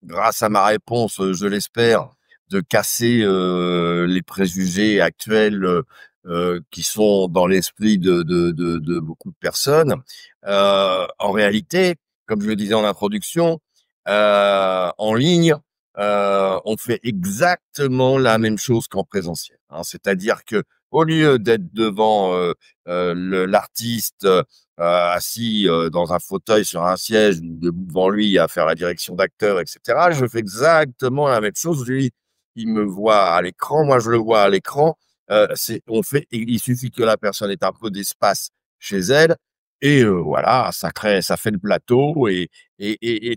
grâce à ma réponse, je l'espère, de casser, les préjugés actuels, qui sont dans l'esprit de beaucoup de personnes. En réalité, comme je le disais en introduction, en ligne, on fait exactement la même chose qu'en présentiel, hein. C'est-à-dire que au lieu d'être devant, l'artiste, assis, dans un fauteuil sur un siège ou devant lui à faire la direction d'acteur et cetera. Je fais exactement la même chose. Lui, il me voit à l'écran, moi je le vois à l'écran. C'est on fait il suffit que la personne ait un peu d'espace chez elle et voilà, ça fait le plateau et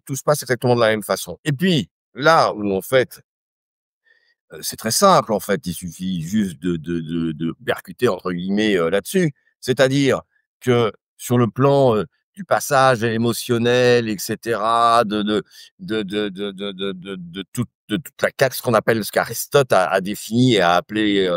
tout se passe exactement de la même façon. Et puis, là où en fait c'est très simple en fait, il suffit juste de «percuter» entre guillemets, là-dessus. C'est-à-dire que sur le plan, du passage émotionnel et cetera, de toute la cat ce qu'on appelle ce qu'Aristote a défini et a appelé,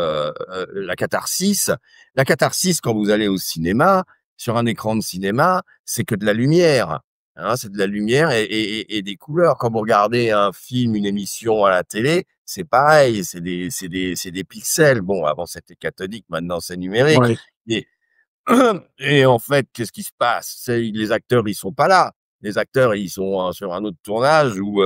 la catharsis. La catharsis quand vous allez au cinéma, sur un écran de cinéma, c'est que de la lumière, hein, c'est de la lumière et des couleurs. Quand vous regardez un film, une émission à la télé, c'est pareil, c'est des pixels. Bon, avant c'était cathodique, maintenant c'est numérique Ouais, et et en fait, qu'est-ce qui se passe? C'est les acteurs, ils sont pas là. Les acteurs, ils sont, sur un autre tournage où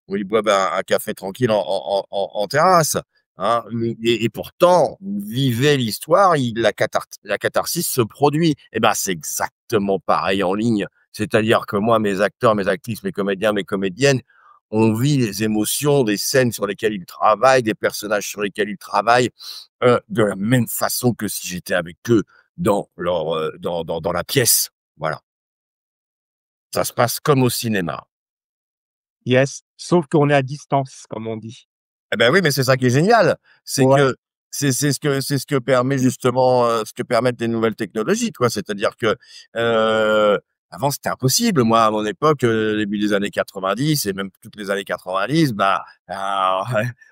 ils boivent un café tranquille en terrasse, hein. Et pourtant, vous vivez l'histoire, la catharsis se produit. Et ben, c'est exactement pareil en ligne. C'est-à-dire que moi, mes acteurs, mes actrices, mes comédiens, mes comédiennes, on vit les émotions des scènes sur lesquelles ils travaillent, des personnages sur lesquels ils travaillent, de la même façon que si j'étais avec eux dans la pièce. Voilà. Ça se passe comme au cinéma. yes, sauf qu'on est à distance, comme on dit. Eh ben oui, mais c'est ça qui est génial. C'est Ouais, que c'est ce que permet justement, ce que permettent les nouvelles technologies, quoi. C'est-à-dire que, avant, c'était impossible. Moi, à mon époque, début des années 90 et même toutes les années 90, bah,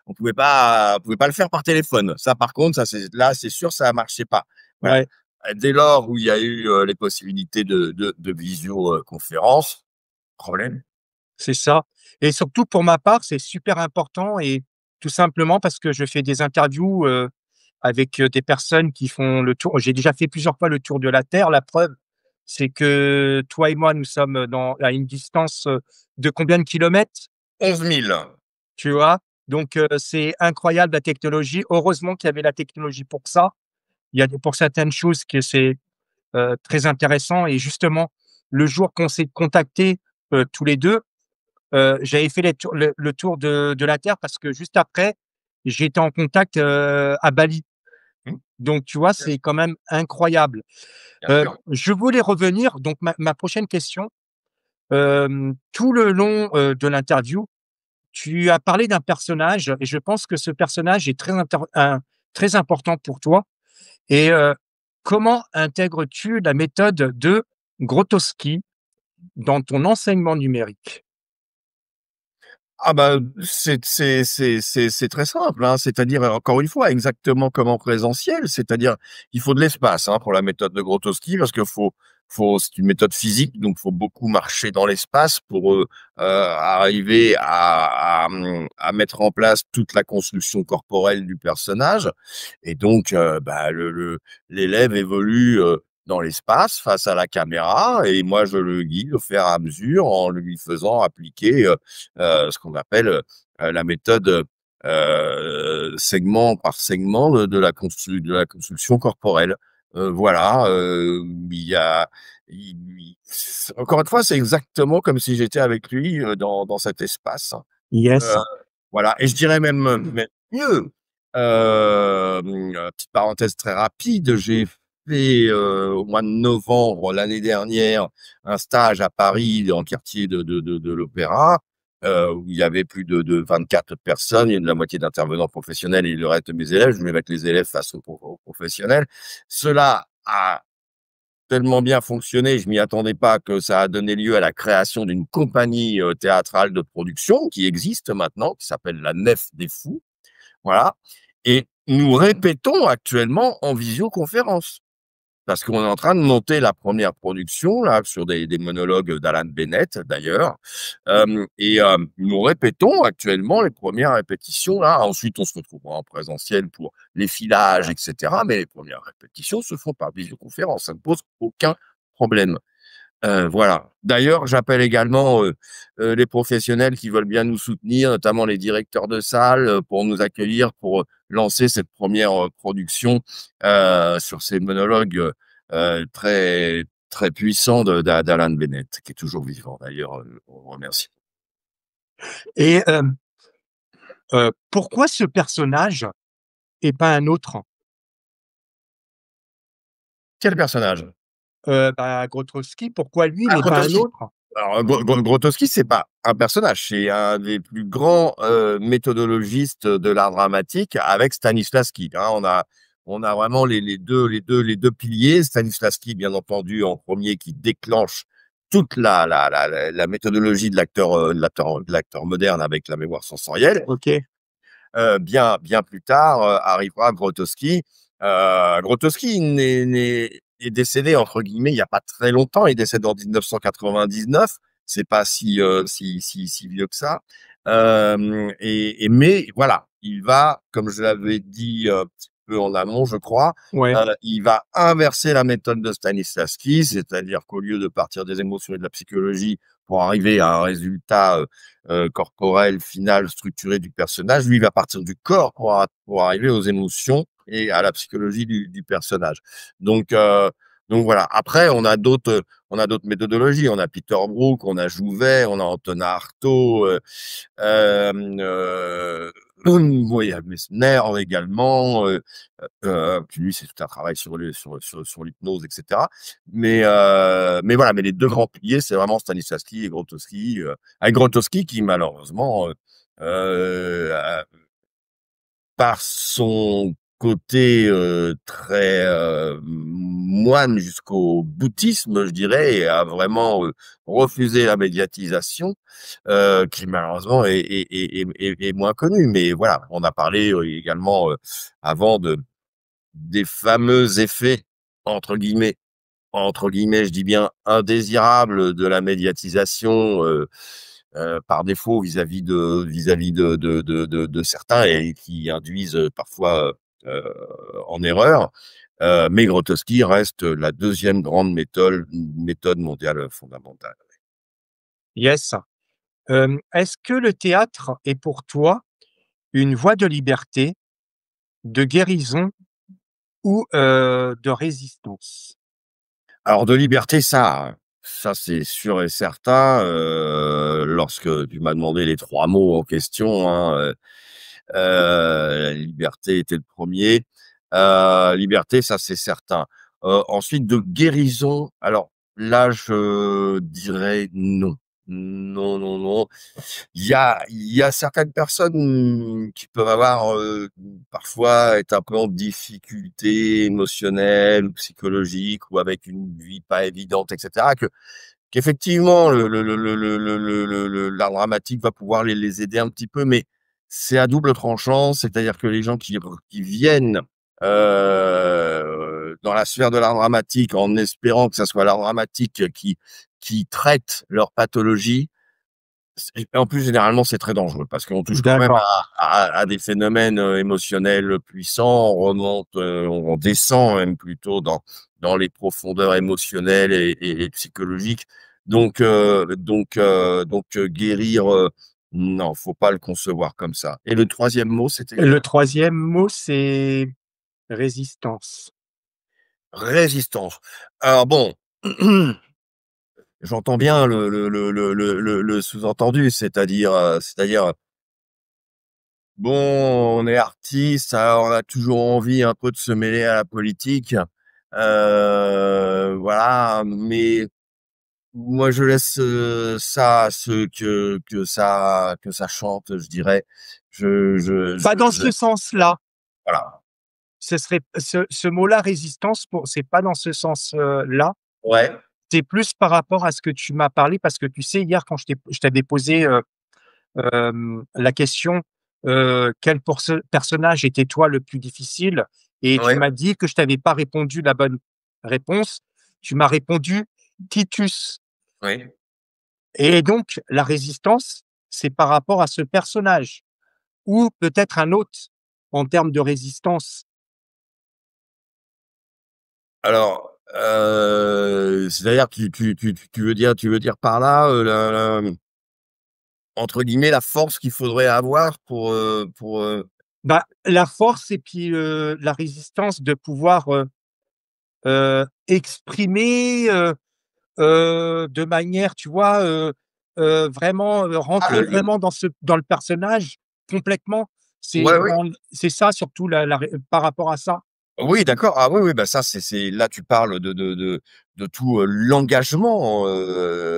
on pouvait pas le faire par téléphone. Ça, par contre, ça, c'est sûr, ça marchait pas. Voilà. ouais, Dès lors où il y a eu, les possibilités de visio, conférence, problème. c'est ça et surtout pour ma part, c'est super important et tout simplement parce que je fais des interviews, avec, des personnes qui font le tour j'ai déjà fait plusieurs fois le tour de la terre. La preuve, c'est que toi et moi, nous sommes, à une distance, de combien de kilomètres? 11 000. Tu vois? Donc c'est incroyable la technologie. Heureusement qu'il y avait la technologie pour ça. Il y a des pour certaines choses que c'est, très intéressant et justement, le jour qu'on s'est contactés, tous les 2, j'avais fait les tours le tour de la terre parce que juste après, j'étais en contact, à Bali. Mmh, Donc tu vois, c'est quand même incroyable. bien sûr. Je voulais revenir donc ma prochaine question, tout le long, de l'interview, tu as parlé d'un personnage et je pense que ce personnage est très important pour toi et Comment intègres-tu la méthode de Grotowski dans ton enseignement numérique? Ah bah, c'est très simple, hein. C'est-à-dire, encore une fois, exactement comme en présentiel, c'est-à-dire, il faut de l'espace, hein, pour la méthode de Grotowski parce que c'est une méthode physique, donc faut beaucoup marcher dans l'espace pour, arriver à mettre en place toute la construction corporelle du personnage et donc, bah, l'élève évolue, dans l'espace face à la caméra et moi je le guide au fur et à mesure en lui faisant appliquer, ce qu'on appelle la méthode segment par segment de la construction corporelle. Voilà, il y a, encore une fois, c'est exactement comme si j'étais avec lui dans cet espace. Yes. Euh, voilà, et je dirais même mieux. Petite parenthèse très rapide, j'ai fait au mois de novembre l'année dernière un stage à Paris dans le quartier de l'Opéra, où il y avait plus de 24 personnes, il y a de la moitié d'intervenants professionnels et le reste de mes élèves. Je vais mettre les élèves face aux professionnels. Cela a tellement bien fonctionné, je m'y attendais pas, que ça a donné lieu à la création d'une compagnie théâtrale de production qui existe maintenant, qui s'appelle la Nef des Fous. Voilà. Et nous répétons actuellement en visioconférence. Parce qu'on est en train de monter la première production, là, sur des monologues d'Alan Bennett, d'ailleurs. Nous répétons actuellement les premières répétitions, là. Ensuite, on se retrouvera en présentiel pour les filages, etc. Mais les premières répétitions se font par visioconférence. Ça ne pose aucun problème. Voilà. D'ailleurs, j'appelle également, les professionnels qui veulent bien nous soutenir, notamment les directeurs de salle, pour nous accueillir, pour lancer cette première production, sur ces monologues, très très puissants d'Alan Bennett, qui est toujours vivant d'ailleurs, on le remercie. Et pourquoi ce personnage et pas un autre? Quel personnage? Bah, Grotowski, pourquoi lui, Ah, mais pas un Grotowski. autre? Alors, Grotowski, c'est pas un personnage, c'est un des plus grands méthodologistes de l'art dramatique avec Stanislavski, hein. On a vraiment les deux piliers. Stanislavski, bien entendu, en premier, qui déclenche toute la méthodologie de l'acteur moderne avec la mémoire sensorielle. OK. Bien plus tard, arrivera Grotowski. Grotowski est décédé, entre guillemets, il y a pas très longtemps. Il décède en 1999. C'est pas si vieux que ça. Mais voilà, il va, comme je l'avais dit un petit peu en amont, je crois, Ouais. il va inverser la méthode de Stanislavski, c'est-à-dire qu'au lieu de partir des émotions et de la psychologie pour arriver à un résultat corporel, final, structuré du personnage, lui, il va partir du corps pour arriver aux émotions et à la psychologie du personnage. Donc, euh, donc voilà. Après, on a d'autres méthodologies. On a Peter Brook, on a Jouvet, on a Antonin Artaud, bon, il y a Messner également. Puis lui, c'est tout un travail sur l'hypnose, etc. Mais voilà, mais les deux grands piliers, c'est vraiment Stanislavski et Grotowski. Avec Grotowski qui, malheureusement, par son côté très moine jusqu'au bouddhisme, je dirais, et a vraiment refusé la médiatisation, qui malheureusement est moins connue. Mais voilà, on a parlé également avant des fameux effets entre guillemets, je dis bien indésirables de la médiatisation par défaut vis-à-vis de certains et qui induisent parfois en erreur. Mais Grotowski reste la deuxième grande méthode mondiale fondamentale. Yes. Est-ce que le théâtre est pour toi une voie de liberté, de guérison ou de résistance? Alors de liberté, ça c'est sûr et certain. Lorsque tu m'as demandé les trois mots en question, hein, la liberté était le premier. Liberté, ça c'est certain. Ensuite de guérison, alors là je dirais non. Non, non, non. Il y a certaines personnes qui peuvent avoir parfois être un peu en difficulté émotionnelle ou psychologique ou avec une vie pas évidente, etc. Qu'effectivement l'art dramatique va pouvoir les aider un petit peu, mais c'est à double tranchant, c'est-à-dire que les gens qui viennent dans la sphère de l'art dramatique en espérant que ça soit l'art dramatique qui traite leur pathologie. Et en plus, généralement, c'est très dangereux parce qu'on touche quand même D'accord, à des phénomènes émotionnels puissants. On remonte, on descend même plutôt dans les profondeurs émotionnelles et psychologiques. Guérir, non, faut pas le concevoir comme ça. Et le troisième mot, c'était le troisième mot, c'est résistance. résistance. Alors bon, j'entends bien le sous-entendu, c'est-à-dire bon, on est artiste, alors on a toujours envie un peu de se mêler à la politique, voilà. Mais moi, je laisse ça à ceux que ça chante, je dirais. Pas dans ce sens-là. Voilà. Ce serait ce mot-là, résistance, c'est pas dans ce sens, là. Ouais, C'est plus par rapport à ce que tu m'as parlé parce que tu sais, hier, quand je t'avais posé, la question, quel personnage était toi le plus difficile? Et tu ouais, m'as dit que je t'avais pas répondu la bonne réponse. Tu m'as répondu Titus, ouais. et donc la résistance, c'est par rapport à ce personnage ou peut-être un autre en termes de résistance. Alors, c'est-à-dire tu veux dire par là, entre guillemets, «la force qu'il faudrait avoir pour». Bah, la force et puis, la résistance de pouvoir, exprimer, de manière, tu vois, vraiment, Ah, rentrer vraiment dans le personnage complètement. ouais, ouais. C'est ça surtout la ré par rapport à ça. Oui, d'accord. Ah oui, oui, bah, ça, c'est là, tu parles de tout, l'engagement,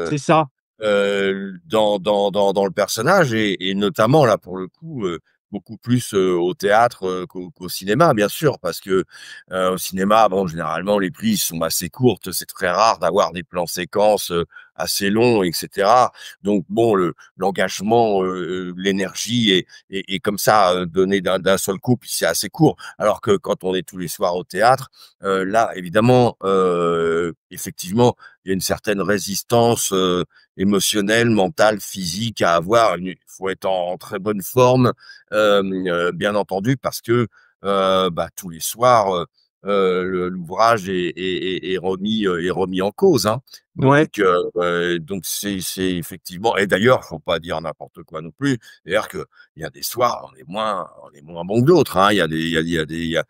C'est ça. dans le personnage et notamment là, pour le coup, beaucoup plus, au théâtre, qu'au cinéma, bien sûr. Parce que, au cinéma, bon, généralement, les prises sont assez courtes. C'est très rare d'avoir des plans séquences, assez longs et cetera. Donc bon, l'engagement, l'énergie est comme ça, donné d'un seul coup, puis c'est assez court. Alors que quand on est tous les soirs au théâtre, là, évidemment, effectivement, il y a une certaine résistance, émotionnelle, mentale, physique à avoir. Il faut être en très bonne forme, bien entendu, parce que bah, tous les soirs, l'ouvrage est remis en cause, hein. Ouais, Donc c'est effectivement, et d'ailleurs, faut pas dire n'importe quoi non plus. C'est-à-dire que il y a des soirs, on est moins bon que d'autres, hein. Il y a des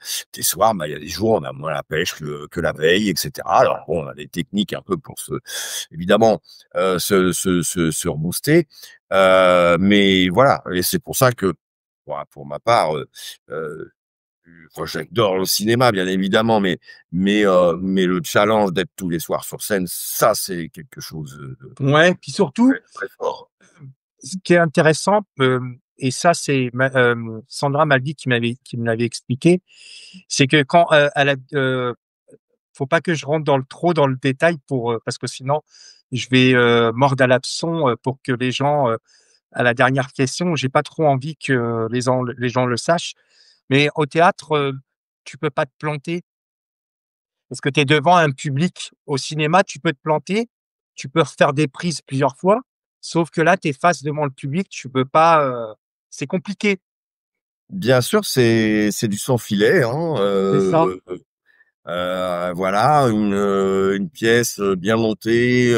soirs, bah, il y a des jours, on a moins la pêche que la veille, etc. Alors bon, on a des techniques un peu pour évidemment, se rebooster. Mais voilà, et c'est pour ça que, pour ma part, moi, j'adore le cinéma, bien évidemment, mais le challenge d'être tous les soirs sur scène, ça, c'est quelque chose de ouais, puis surtout, très, très fort. ce qui est intéressant, et ça c'est Sandra Maldi qui me l'avait expliqué, c'est que quand, elle a faut pas que je rentre trop dans le détail pour, parce que sinon je vais, mordre à l'hameçon, pour que les gens, à la dernière question, j'ai pas trop envie que les gens le sachent. Mais au théâtre, tu peux pas te planter parce que tu es devant un public. Au cinéma, tu peux te planter, tu peux refaire des prises plusieurs fois, sauf que là, tu es face devant le public, tu peux pas, c'est compliqué. Bien sûr, c'est du sans filet, hein, C'est ça. voilà, une pièce, bien montée,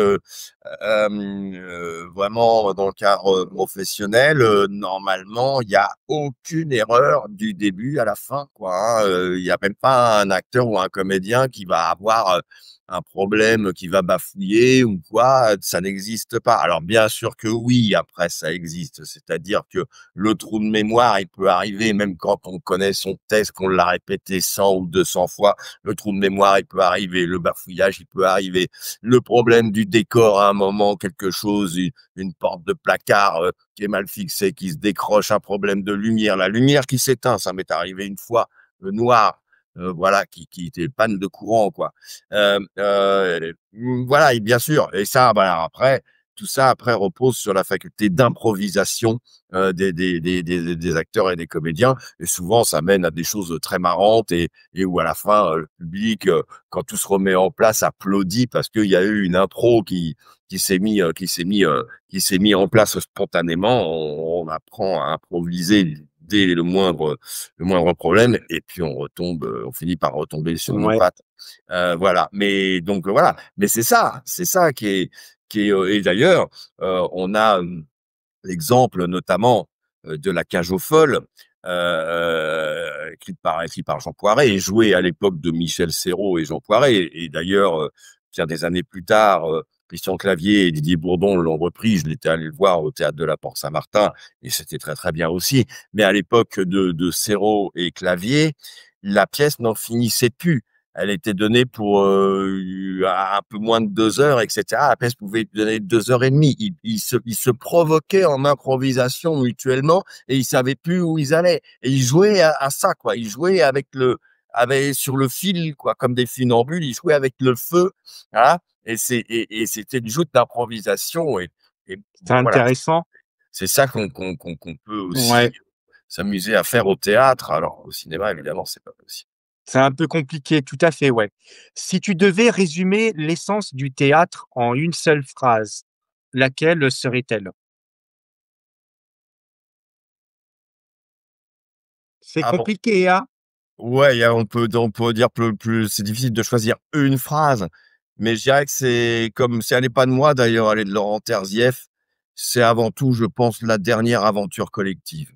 vraiment dans le cadre professionnel, normalement, il y a aucune erreur du début à la fin, quoi, hein. Il y a même pas un acteur ou un comédien qui va avoir, un problème qui va bafouiller ou quoi, ça n'existe pas. Alors bien sûr que oui, après ça existe, c'est-à-dire que le trou de mémoire, il peut arriver même quand on connaît son test, qu'on l'a répété 100 ou 200 fois, le trou de mémoire, il peut arriver, le bafouillage, il peut arriver, le problème du décor à un moment, quelque chose, une porte de placard qui est mal fixée, qui se décroche, un problème de lumière, la lumière qui s'éteint, ça m'est arrivé une fois, le noir, voilà, qui était panne de courant, quoi. Voilà, et bien sûr, et ça, bah, après, tout ça après repose sur la faculté d'improvisation des acteurs et des comédiens. Et souvent, ça mène à des choses très marrantes et où à la fin, le public, quand tout se remet en place, applaudit parce qu'il y a eu une impro qui s'est mis en place spontanément. On apprend à improviser dès le moindre problème et puis on finit par retomber sur nos Ouais. pattes. Voilà. Mais donc voilà. Mais c'est ça qui est. Et d'ailleurs, on a l'exemple notamment de La Cage aux folles, écrit par Jean Poiret et joué à l'époque de Michel Serrault et Jean Poiret. Et d'ailleurs, tiens, des années plus tard, Christian Clavier et Didier Bourdon l'ont repris. Je l'étais allé le voir au théâtre de la Porte-Saint-Martin et c'était très très bien aussi. Mais à l'époque de Serrault et Clavier, la pièce n'en finissait plus. Elle était donnée pour un peu moins de 2 heures, etc. La pièce pouvait donner 2 heures et demie. Ils se provoquaient en improvisation mutuellement et ils savaient plus où ils allaient. Et ils jouaient à ça, quoi. Ils jouaient sur le fil, quoi, comme des funambules. Ils jouaient avec le feu, hein. Et c'était une joute d'improvisation. Et C'est voilà, intéressant. c'est ça qu'on peut Ouais. aussi s'amuser à faire au théâtre. Alors, au cinéma, évidemment, c'est pas possible. C'est un peu compliqué, tout à fait, ouais. Si tu devais résumer l'essence du théâtre en une seule phrase, laquelle serait-elle? C'est Ah bon? compliqué, hein? Ouais, on peut dire plus c'est difficile de choisir une phrase, mais je dirais que elle est pas de moi d'ailleurs, elle est de Laurent Terzieff. C'est avant tout, je pense, la dernière aventure collective.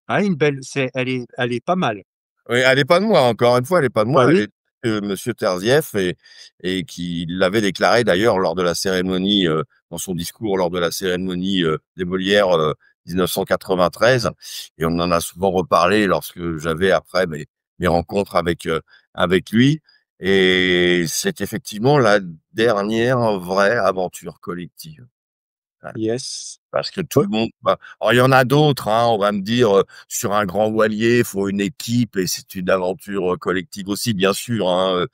Ah, une belle c'est elle est pas mal. Oui, elle est pas de moi, encore une fois, elle est pas de Bah moi, elle oui, est de monsieur Terzieff et qui l'avait déclaré d'ailleurs lors de la cérémonie, dans son discours lors de la cérémonie, des Molières, 1993 et on en a souvent reparlé lorsque j'avais après mes rencontres avec lui et c'est effectivement la dernière vraie aventure collective. Ouais. yes. Parce que tout Ouais, le monde alors il y en a d'autres, hein, on va me dire, sur un grand voilier, il faut une équipe et c'est une aventure, collective aussi bien sûr, hein,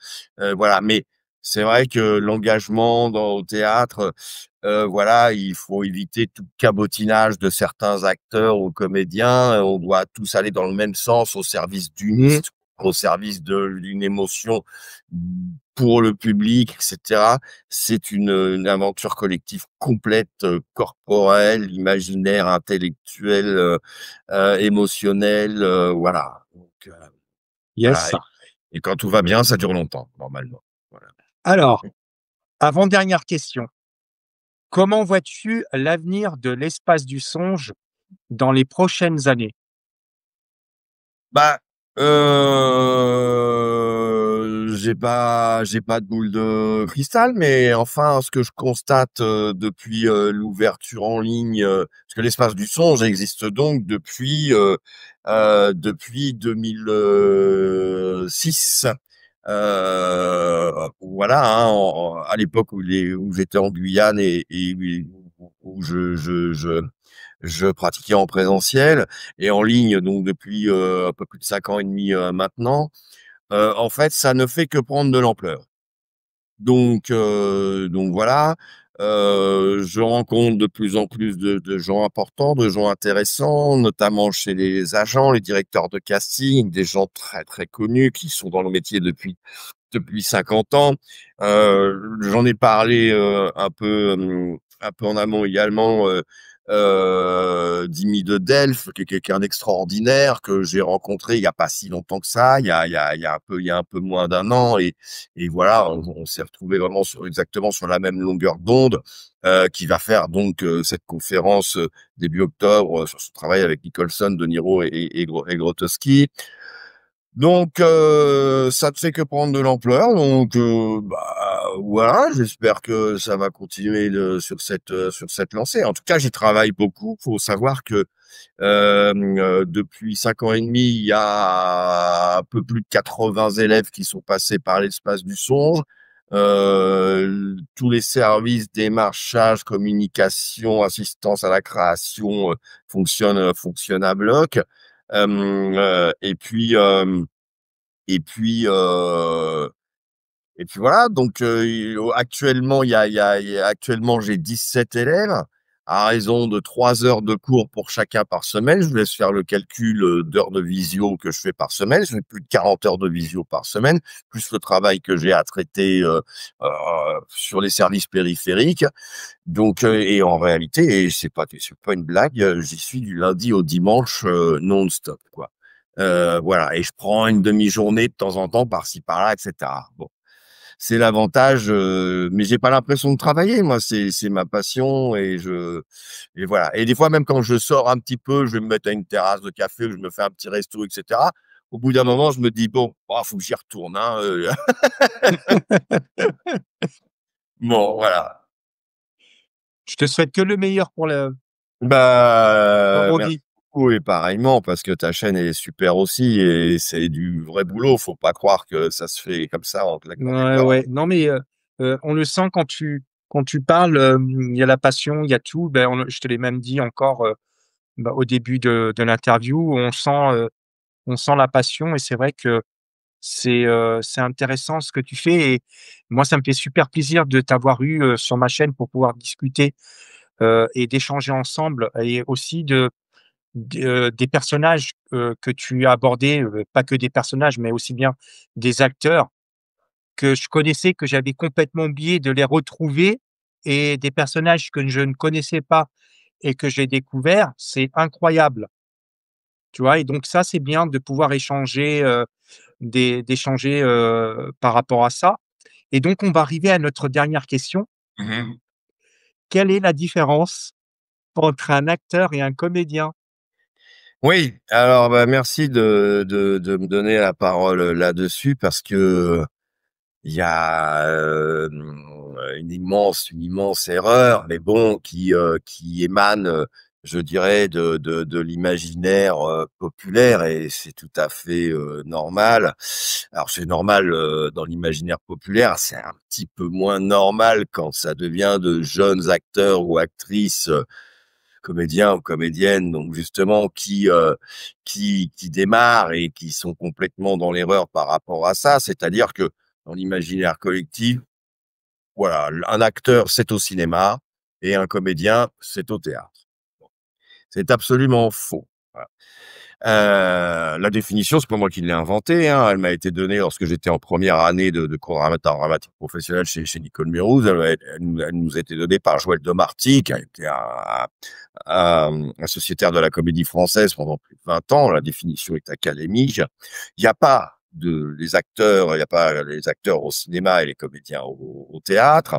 voilà. Mais c'est vrai que l'engagement au théâtre, voilà, il faut éviter tout cabotinage de certains acteurs ou comédiens. On doit tous aller dans le même sens au service d'une mmh, histoire, au service d'une émotion, pour le public et cetera. C'est une aventure collective complète, corporelle, imaginaire, intellectuelle, émotionnelle, voilà. Donc, voilà yes. et quand tout va bien, ça dure longtemps, normalement. Voilà. Alors, avant-dernière question, comment vois-tu l'avenir de l'espace du songe dans les prochaines années? Bah, j'ai pas de boule de cristal, mais enfin, ce que je constate, depuis, l'ouverture en ligne, parce que l'espace du songe existe donc depuis 2006. Voilà, hein, à l'époque où j'étais en Guyane et où je pratiquais en présentiel et en ligne donc depuis, un peu plus de 5 ans et demi, maintenant. En fait, ça ne fait que prendre de l'ampleur. Donc voilà, je rencontre de plus en plus de gens importants, de gens intéressants, notamment chez les agents, les directeurs de casting, des gens très, très connus qui sont dans le métier depuis 50 ans. J'en ai parlé, un peu en amont également, Dimi de Delphes, qui est quelqu'un d'extraordinaire que j'ai rencontré il y a pas si longtemps que ça, il y a un peu moins d'un an et voilà, on s'est retrouvé vraiment exactement sur la même longueur d'onde, qui va faire donc, cette conférence, début octobre, sur son travail avec Nicholson, De Niro et Grotowski. Donc, ça ne fait que prendre de l'ampleur. Donc, voilà, j'espère que ça va continuer sur cette lancée. En tout cas, j'y travaille beaucoup. Faut savoir que depuis 5 ans et demi, il y a un peu plus de 80 élèves qui sont passés par l'espace du songe. Tous les services, démarchage, communication, assistance à la création fonctionnent à bloc. Et puis et puis euh, et puis voilà, donc actuellement, actuellement j'ai 17 élèves à raison de 3 heures de cours pour chacun par semaine. Je vous laisse faire le calcul d'heures de visio que je fais par semaine. Je fais plus de 40 heures de visio par semaine, plus le travail que j'ai à traiter sur les services périphériques. Donc, et en réalité, et c'est pas une blague, j'y suis du lundi au dimanche non-stop, quoi. Voilà, et je prends une demi-journée de temps en temps par-ci par-là, etc. Bon, c'est l'avantage, mais j'ai pas l'impression de travailler, moi. C'est ma passion et voilà. Et des fois, même quand je sors un petit peu, je vais me mettre à une terrasse de café, ou je me fais un petit resto, etc. Au bout d'un moment, je me dis bon, faut que j'y retourne, hein. Bon, voilà. Je te souhaite que le meilleur pour le Merci rebondis. beaucoup et pareillement parce que ta chaîne est super aussi et c'est du vrai boulot. Faut pas croire que ça se fait comme ça en claquant des Ouais, doigts. ouais. Non, mais on le sent quand tu parles, il y a la passion, il y a tout. Ben, je te l'ai même dit encore, bah, au début de l'interview, on sent la passion et c'est vrai que c'est intéressant ce que tu fais et moi, ça me fait super plaisir de t'avoir eu, sur ma chaîne pour pouvoir discuter, et d'échanger ensemble et aussi des personnages, que tu as abordés, pas que des personnages, mais aussi bien des acteurs que je connaissais, que j'avais complètement oublié, de les retrouver et des personnages que je ne connaissais pas et que j'ai découverts, c'est incroyable, tu vois? Et donc ça, c'est bien de pouvoir échanger, d'échanger, par rapport à ça et donc on va arriver à notre dernière question. Mmh. Quelle est la différence entre un acteur et un comédien? Oui, alors, merci de me donner la parole, là-dessus parce que il y a, une immense erreur, mais bon, qui émane, je dirais, de l'imaginaire populaire, et c'est tout à fait normal. Alors c'est normal dans l'imaginaire populaire, c'est un petit peu moins normal quand ça devient de jeunes acteurs ou actrices, comédiens ou comédiennes, donc justement qui démarrent et qui sont complètement dans l'erreur par rapport à ça. C'est-à-dire que dans l'imaginaire collectif, voilà, un acteur, c'est au cinéma et un comédien, c'est au théâtre. Bon, c'est absolument faux. Voilà. La définition, c'est pas moi qui l'ai inventée, hein. Elle m'a été donnée lorsque j'étais en première année de cours dramatique professionnel chez Nicole Mérouz. Elle nous a été donnée par Joël Demarty, qui a été un sociétaire de la Comédie Française pendant plus de 20 ans. La définition est académique. Il n'y a pas les acteurs, il n'y a pas les acteurs au cinéma et les comédiens au théâtre.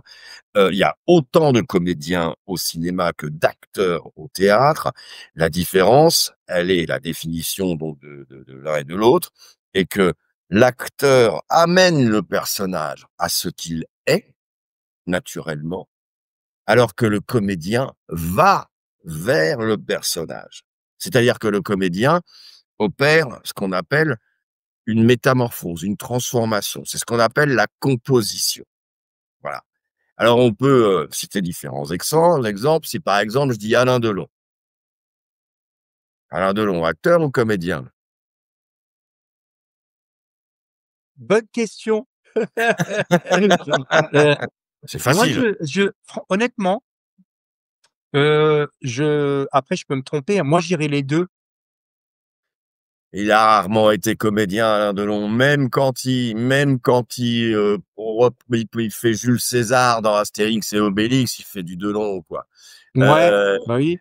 Il y a autant de comédiens au cinéma que d'acteurs au théâtre. La différence, elle est la définition donc de l'un et de l'autre, et que l'acteur amène le personnage à ce qu'il est naturellement, alors que le comédien va vers le personnage. C'est-à-dire que le comédien opère ce qu'on appelle une métamorphose, une transformation. C'est ce qu'on appelle la composition. Voilà. Alors, on peut citer différents exemples. Si par exemple, je dis Alain Delon. Alain Delon, acteur ou comédien? Bonne question. Heu, C'est moi, facile. honnêtement, après je peux me tromper, hein, moi je dirais les 2. Il a rarement été comédien, Alain Delon, même quand il fait Jules César dans Astérix et Obélix, il fait du Delon, quoi. Ouais, Euh, bah oui.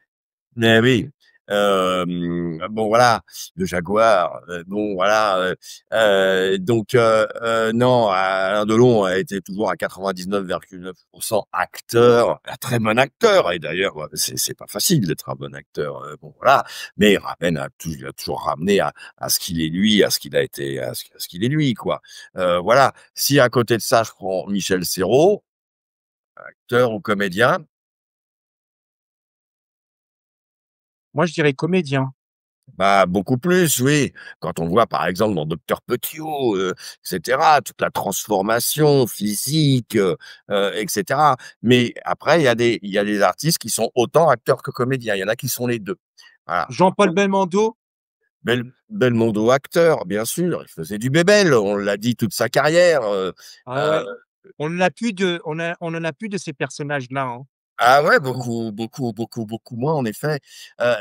mais oui. Bon voilà, le Jaguar, bon voilà, donc non, Alain Delon a été toujours à 99,9% acteur, un très bon acteur et d'ailleurs, ouais, c'est pas facile d'être un bon acteur, bon voilà, mais il ramène il a toujours ramené à ce qu'il est lui, à ce qu'il a été, à ce qu'il est lui, quoi. Voilà. Si à côté de ça, je prends Michel Serrault, acteur ou comédien, Moi, je dirais comédien. bah, beaucoup plus, oui. Quand on voit, par exemple, dans Docteur Petiot, et cetera, toute la transformation physique, et cetera. Mais après, il y a des artistes qui sont autant acteurs que comédiens. Il y en a qui sont les 2. Voilà. Jean-Paul Belmondo? Belmondo acteur, bien sûr, il faisait du bébel, on l'a dit toute sa carrière, Ah heu ouais. On en a plus de ces personnages-là, hein. Ah ouais, beaucoup moins en effet.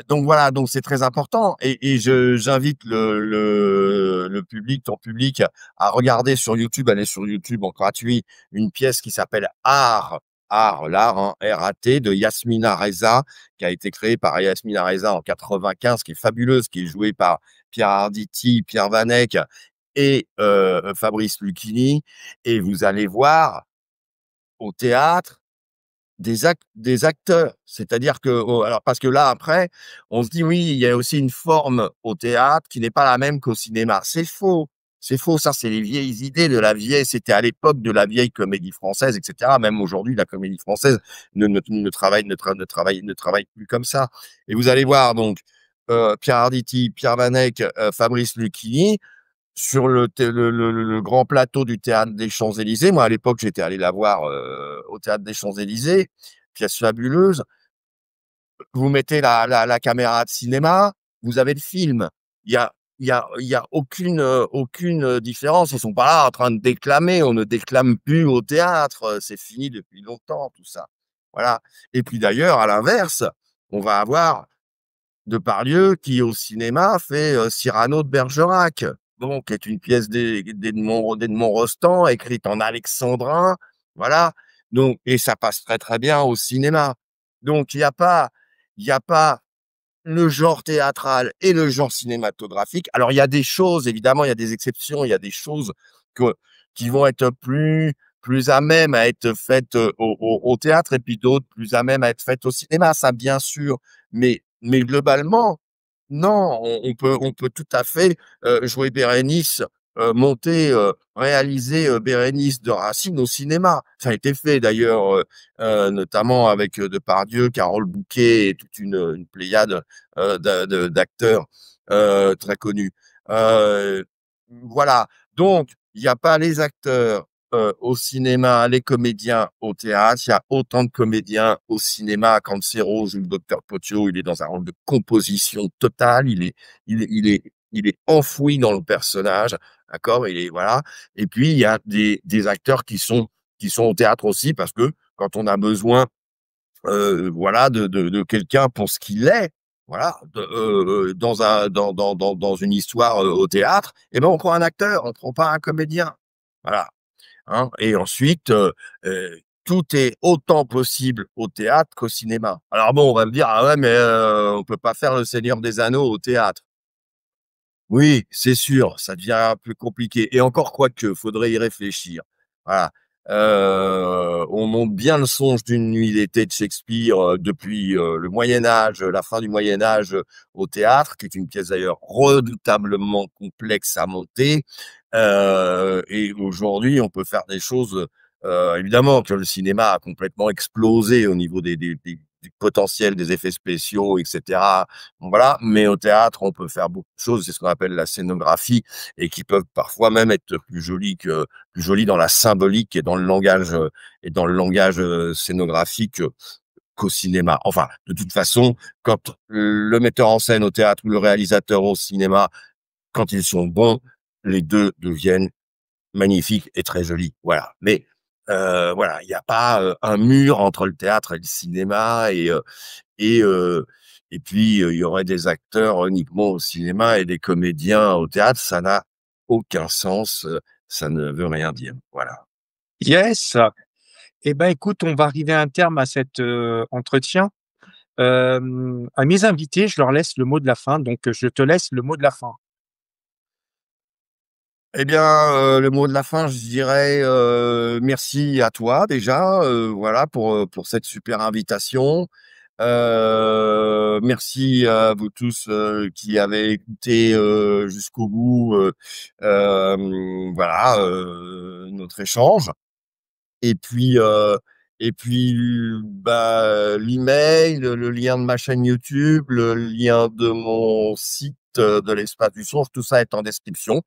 Donc voilà, donc c'est très important et je j'invite le public, ton public à regarder sur YouTube, aller sur YouTube en gratuit, une pièce qui s'appelle l'art, hein, R-A-T de Yasmina Reza, qui a été créée par Yasmina Reza en 95, qui est fabuleuse, qui est jouée par Pierre Arditi, Pierre Vanek et Fabrice Lucchini et vous allez voir au théâtre des acteurs, c'est-à-dire que alors parce que là après, on se dit: «Oui, il y a aussi une forme au théâtre qui n'est pas la même qu'au cinéma». C'est faux, ça c'est les vieilles idées de la vieille c'était à l'époque de la vieille comédie française et cetera. Même aujourd'hui, la comédie française ne travaille plus comme ça et vous allez voir donc, Pierre Arditi, Pierre Vanek, Fabrice Lucchini sur le grand plateau du théâtre des Champs-Élysées. Moi, à l'époque, j'étais allé la voir, au théâtre des Champs-Élysées, pièce fabuleuse. Vous mettez la caméra de cinéma, vous avez le film. Il y a aucune, différence. Ils sont pas là en train de déclamer. On ne déclame plus au théâtre, c'est fini depuis longtemps tout ça. Voilà et puis d'ailleurs, à l'inverse, on va avoir Depardieu qui, au cinéma, fait, Cyrano de Bergerac. Bon, qui est une pièce d'Edmond Rostand, écrite en alexandrin, voilà. Donc et ça passe très, très bien au cinéma. Donc il y a pas le genre théâtral et le genre cinématographique. Alors il y a des choses, évidemment, il y a des exceptions, il y a des choses que qui vont être plus à même à être faites, au théâtre et puis d'autres plus à même à être faites au cinéma, ça bien sûr. Mais globalement, non, on peut tout à fait, jouer Bérénice, monter, réaliser, Bérénice de Racine au cinéma. Ça a été fait d'ailleurs, notamment avec, Depardieu, Carole Bouquet et toute une pléiade, d'acteurs, très connus. Heu, voilà, donc il y a pas les acteurs, au cinéma, les comédiens au théâtre. Il y a autant de comédiens au cinéma. Quand Serrault joue le docteur Potio, il est dans un rôle de composition totale. Il est enfoui dans le personnage, d'accord? Il est voilà. Et puis il y a des acteurs qui sont au théâtre aussi parce que quand on a besoin, voilà, de quelqu'un pour ce qu'il est, voilà, dans une histoire, au théâtre, et ben on prend un acteur, on prend pas un comédien. Voilà. Hein, et ensuite, tout est autant possible au théâtre qu'au cinéma. Alors bon, on va me dire: «Ah ouais, mais on peut pas faire Le Seigneur des Anneaux au théâtre». Oui, c'est sûr, ça devient plus compliqué et encore quoique, faudrait y réfléchir. Voilà, on monte bien le Songe d'une nuit d'été de Shakespeare, depuis, le Moyen Âge, la fin du Moyen Âge, au théâtre, qui est une pièce d'ailleurs redoutablement complexe à monter, et aujourd'hui, on peut faire des choses, évidemment que le cinéma a complètement explosé au niveau du potentiel des effets spéciaux et cetera. Voilà, mais au théâtre, on peut faire beaucoup de choses, c'est ce qu'on appelle la scénographie et qui peuvent parfois même être plus jolies dans la symbolique et dans le langage, scénographique, qu'au cinéma. Enfin, de toute façon, quand le metteur en scène au théâtre ou le réalisateur au cinéma, quand ils sont bons, les 2 deviennent magnifiques et très jolis. Voilà, mais voilà, il y a pas, un mur entre le théâtre et le cinéma et heu et puis, il y aurait des acteurs uniquement au cinéma et des comédiens au théâtre, ça n'a aucun sens, ça ne veut rien dire. Voilà. Yes! Eh ben, écoute, on va arriver à un terme à cet, entretien. À mes invités, je leur laisse le mot de la fin, donc je te laisse le mot de la fin. Eh bien, le mot de la fin, je dirais, merci à toi déjà, voilà pour cette super invitation. Merci à vous tous, qui avez écouté, jusqu'au bout, voilà, notre échange. Et puis, bah, l'email, le lien de ma chaîne YouTube, le lien de mon site, de l'Espace du Songe, tout ça est en description.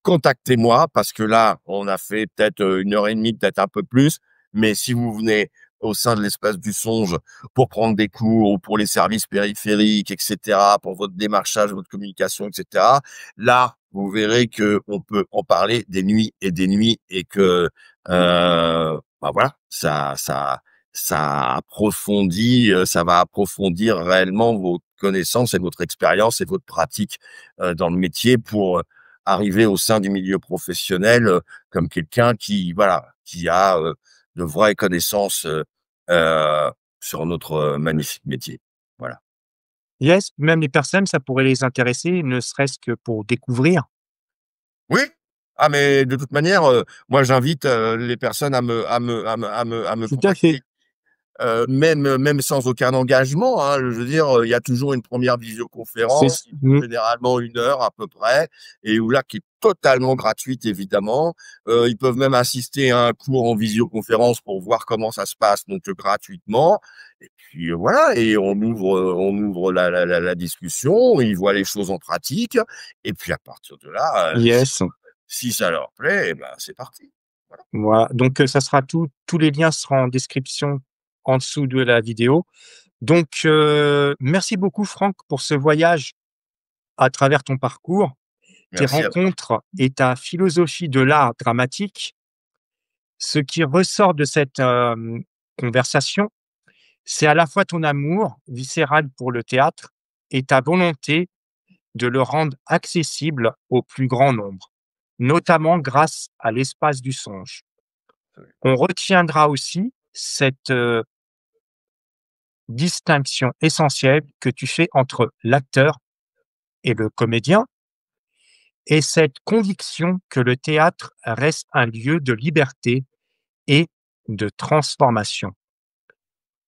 Contactez-moi parce que là, on a fait peut-être 1 heure et demie, peut-être un peu plus. Mais si vous venez au sein de l'espace du songe pour prendre des cours ou pour les services périphériques, etc., pour votre démarchage, votre communication, etc., là, vous verrez que on peut en parler des nuits et que, bah voilà, ça approfondit, ça va approfondir réellement vos connaissances et votre expérience et votre pratique dans le métier pour arriver au sein du milieu professionnel, comme quelqu'un qui, voilà, qui a, de vraies connaissances, heu, sur notre, magnifique métier. Voilà. Yes, même les personnes, ça pourrait les intéresser, ne serait-ce que pour découvrir. Oui! Ah mais de toute manière, moi j'invite, les personnes à me Tout à fait. contacter. Même sans aucun engagement, hein, je veux dire, il y a toujours une première C'est visioconférence s qui mmh, dure généralement 1 heure à peu près et où là qui est totalement gratuite évidemment. Ils peuvent même assister à un cours en visioconférence pour voir comment ça se passe, donc gratuitement et puis, voilà et on ouvre la discussion, ils voient les choses en pratique et puis à partir de là, yes, si ça leur plaît et ben, c'est parti. Voilà. voilà, donc ça sera tous les liens seront en description en dessous de la vidéo. Donc merci beaucoup Franck pour ce voyage à travers ton parcours, tes Merci à toi. rencontres et ta philosophie de l'art dramatique. Ce qui ressort de cette, conversation, c'est à la fois ton amour viscéral pour le théâtre et ta volonté de le rendre accessible au plus grand nombre, notamment grâce à l'espace du songe. On retiendra aussi cette, distinction essentielle que tu fais entre l'acteur et le comédien et cette conviction que le théâtre reste un lieu de liberté et de transformation.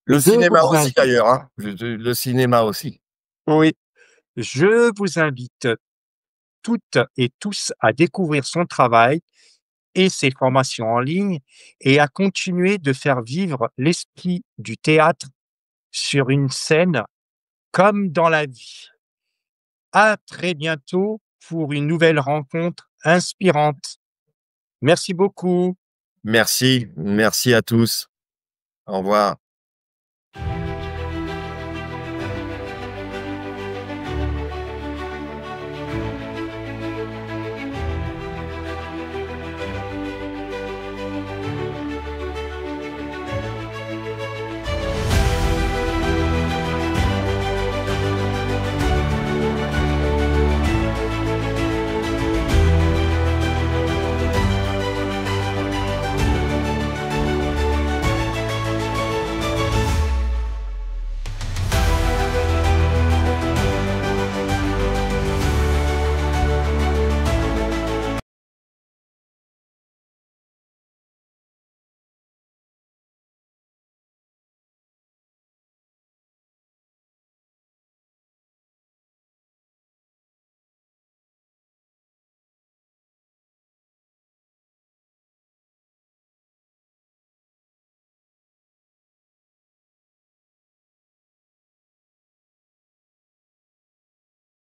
Le Je cinéma vous aussi invite d'ailleurs, hein. Le cinéma aussi. oui, je vous invite toutes et tous à découvrir son travail et ses formations en ligne et à continuer de faire vivre l'esprit du théâtre sur une scène comme dans la vie. À très bientôt pour une nouvelle rencontre inspirante. Merci beaucoup. Merci, merci à tous. Au revoir.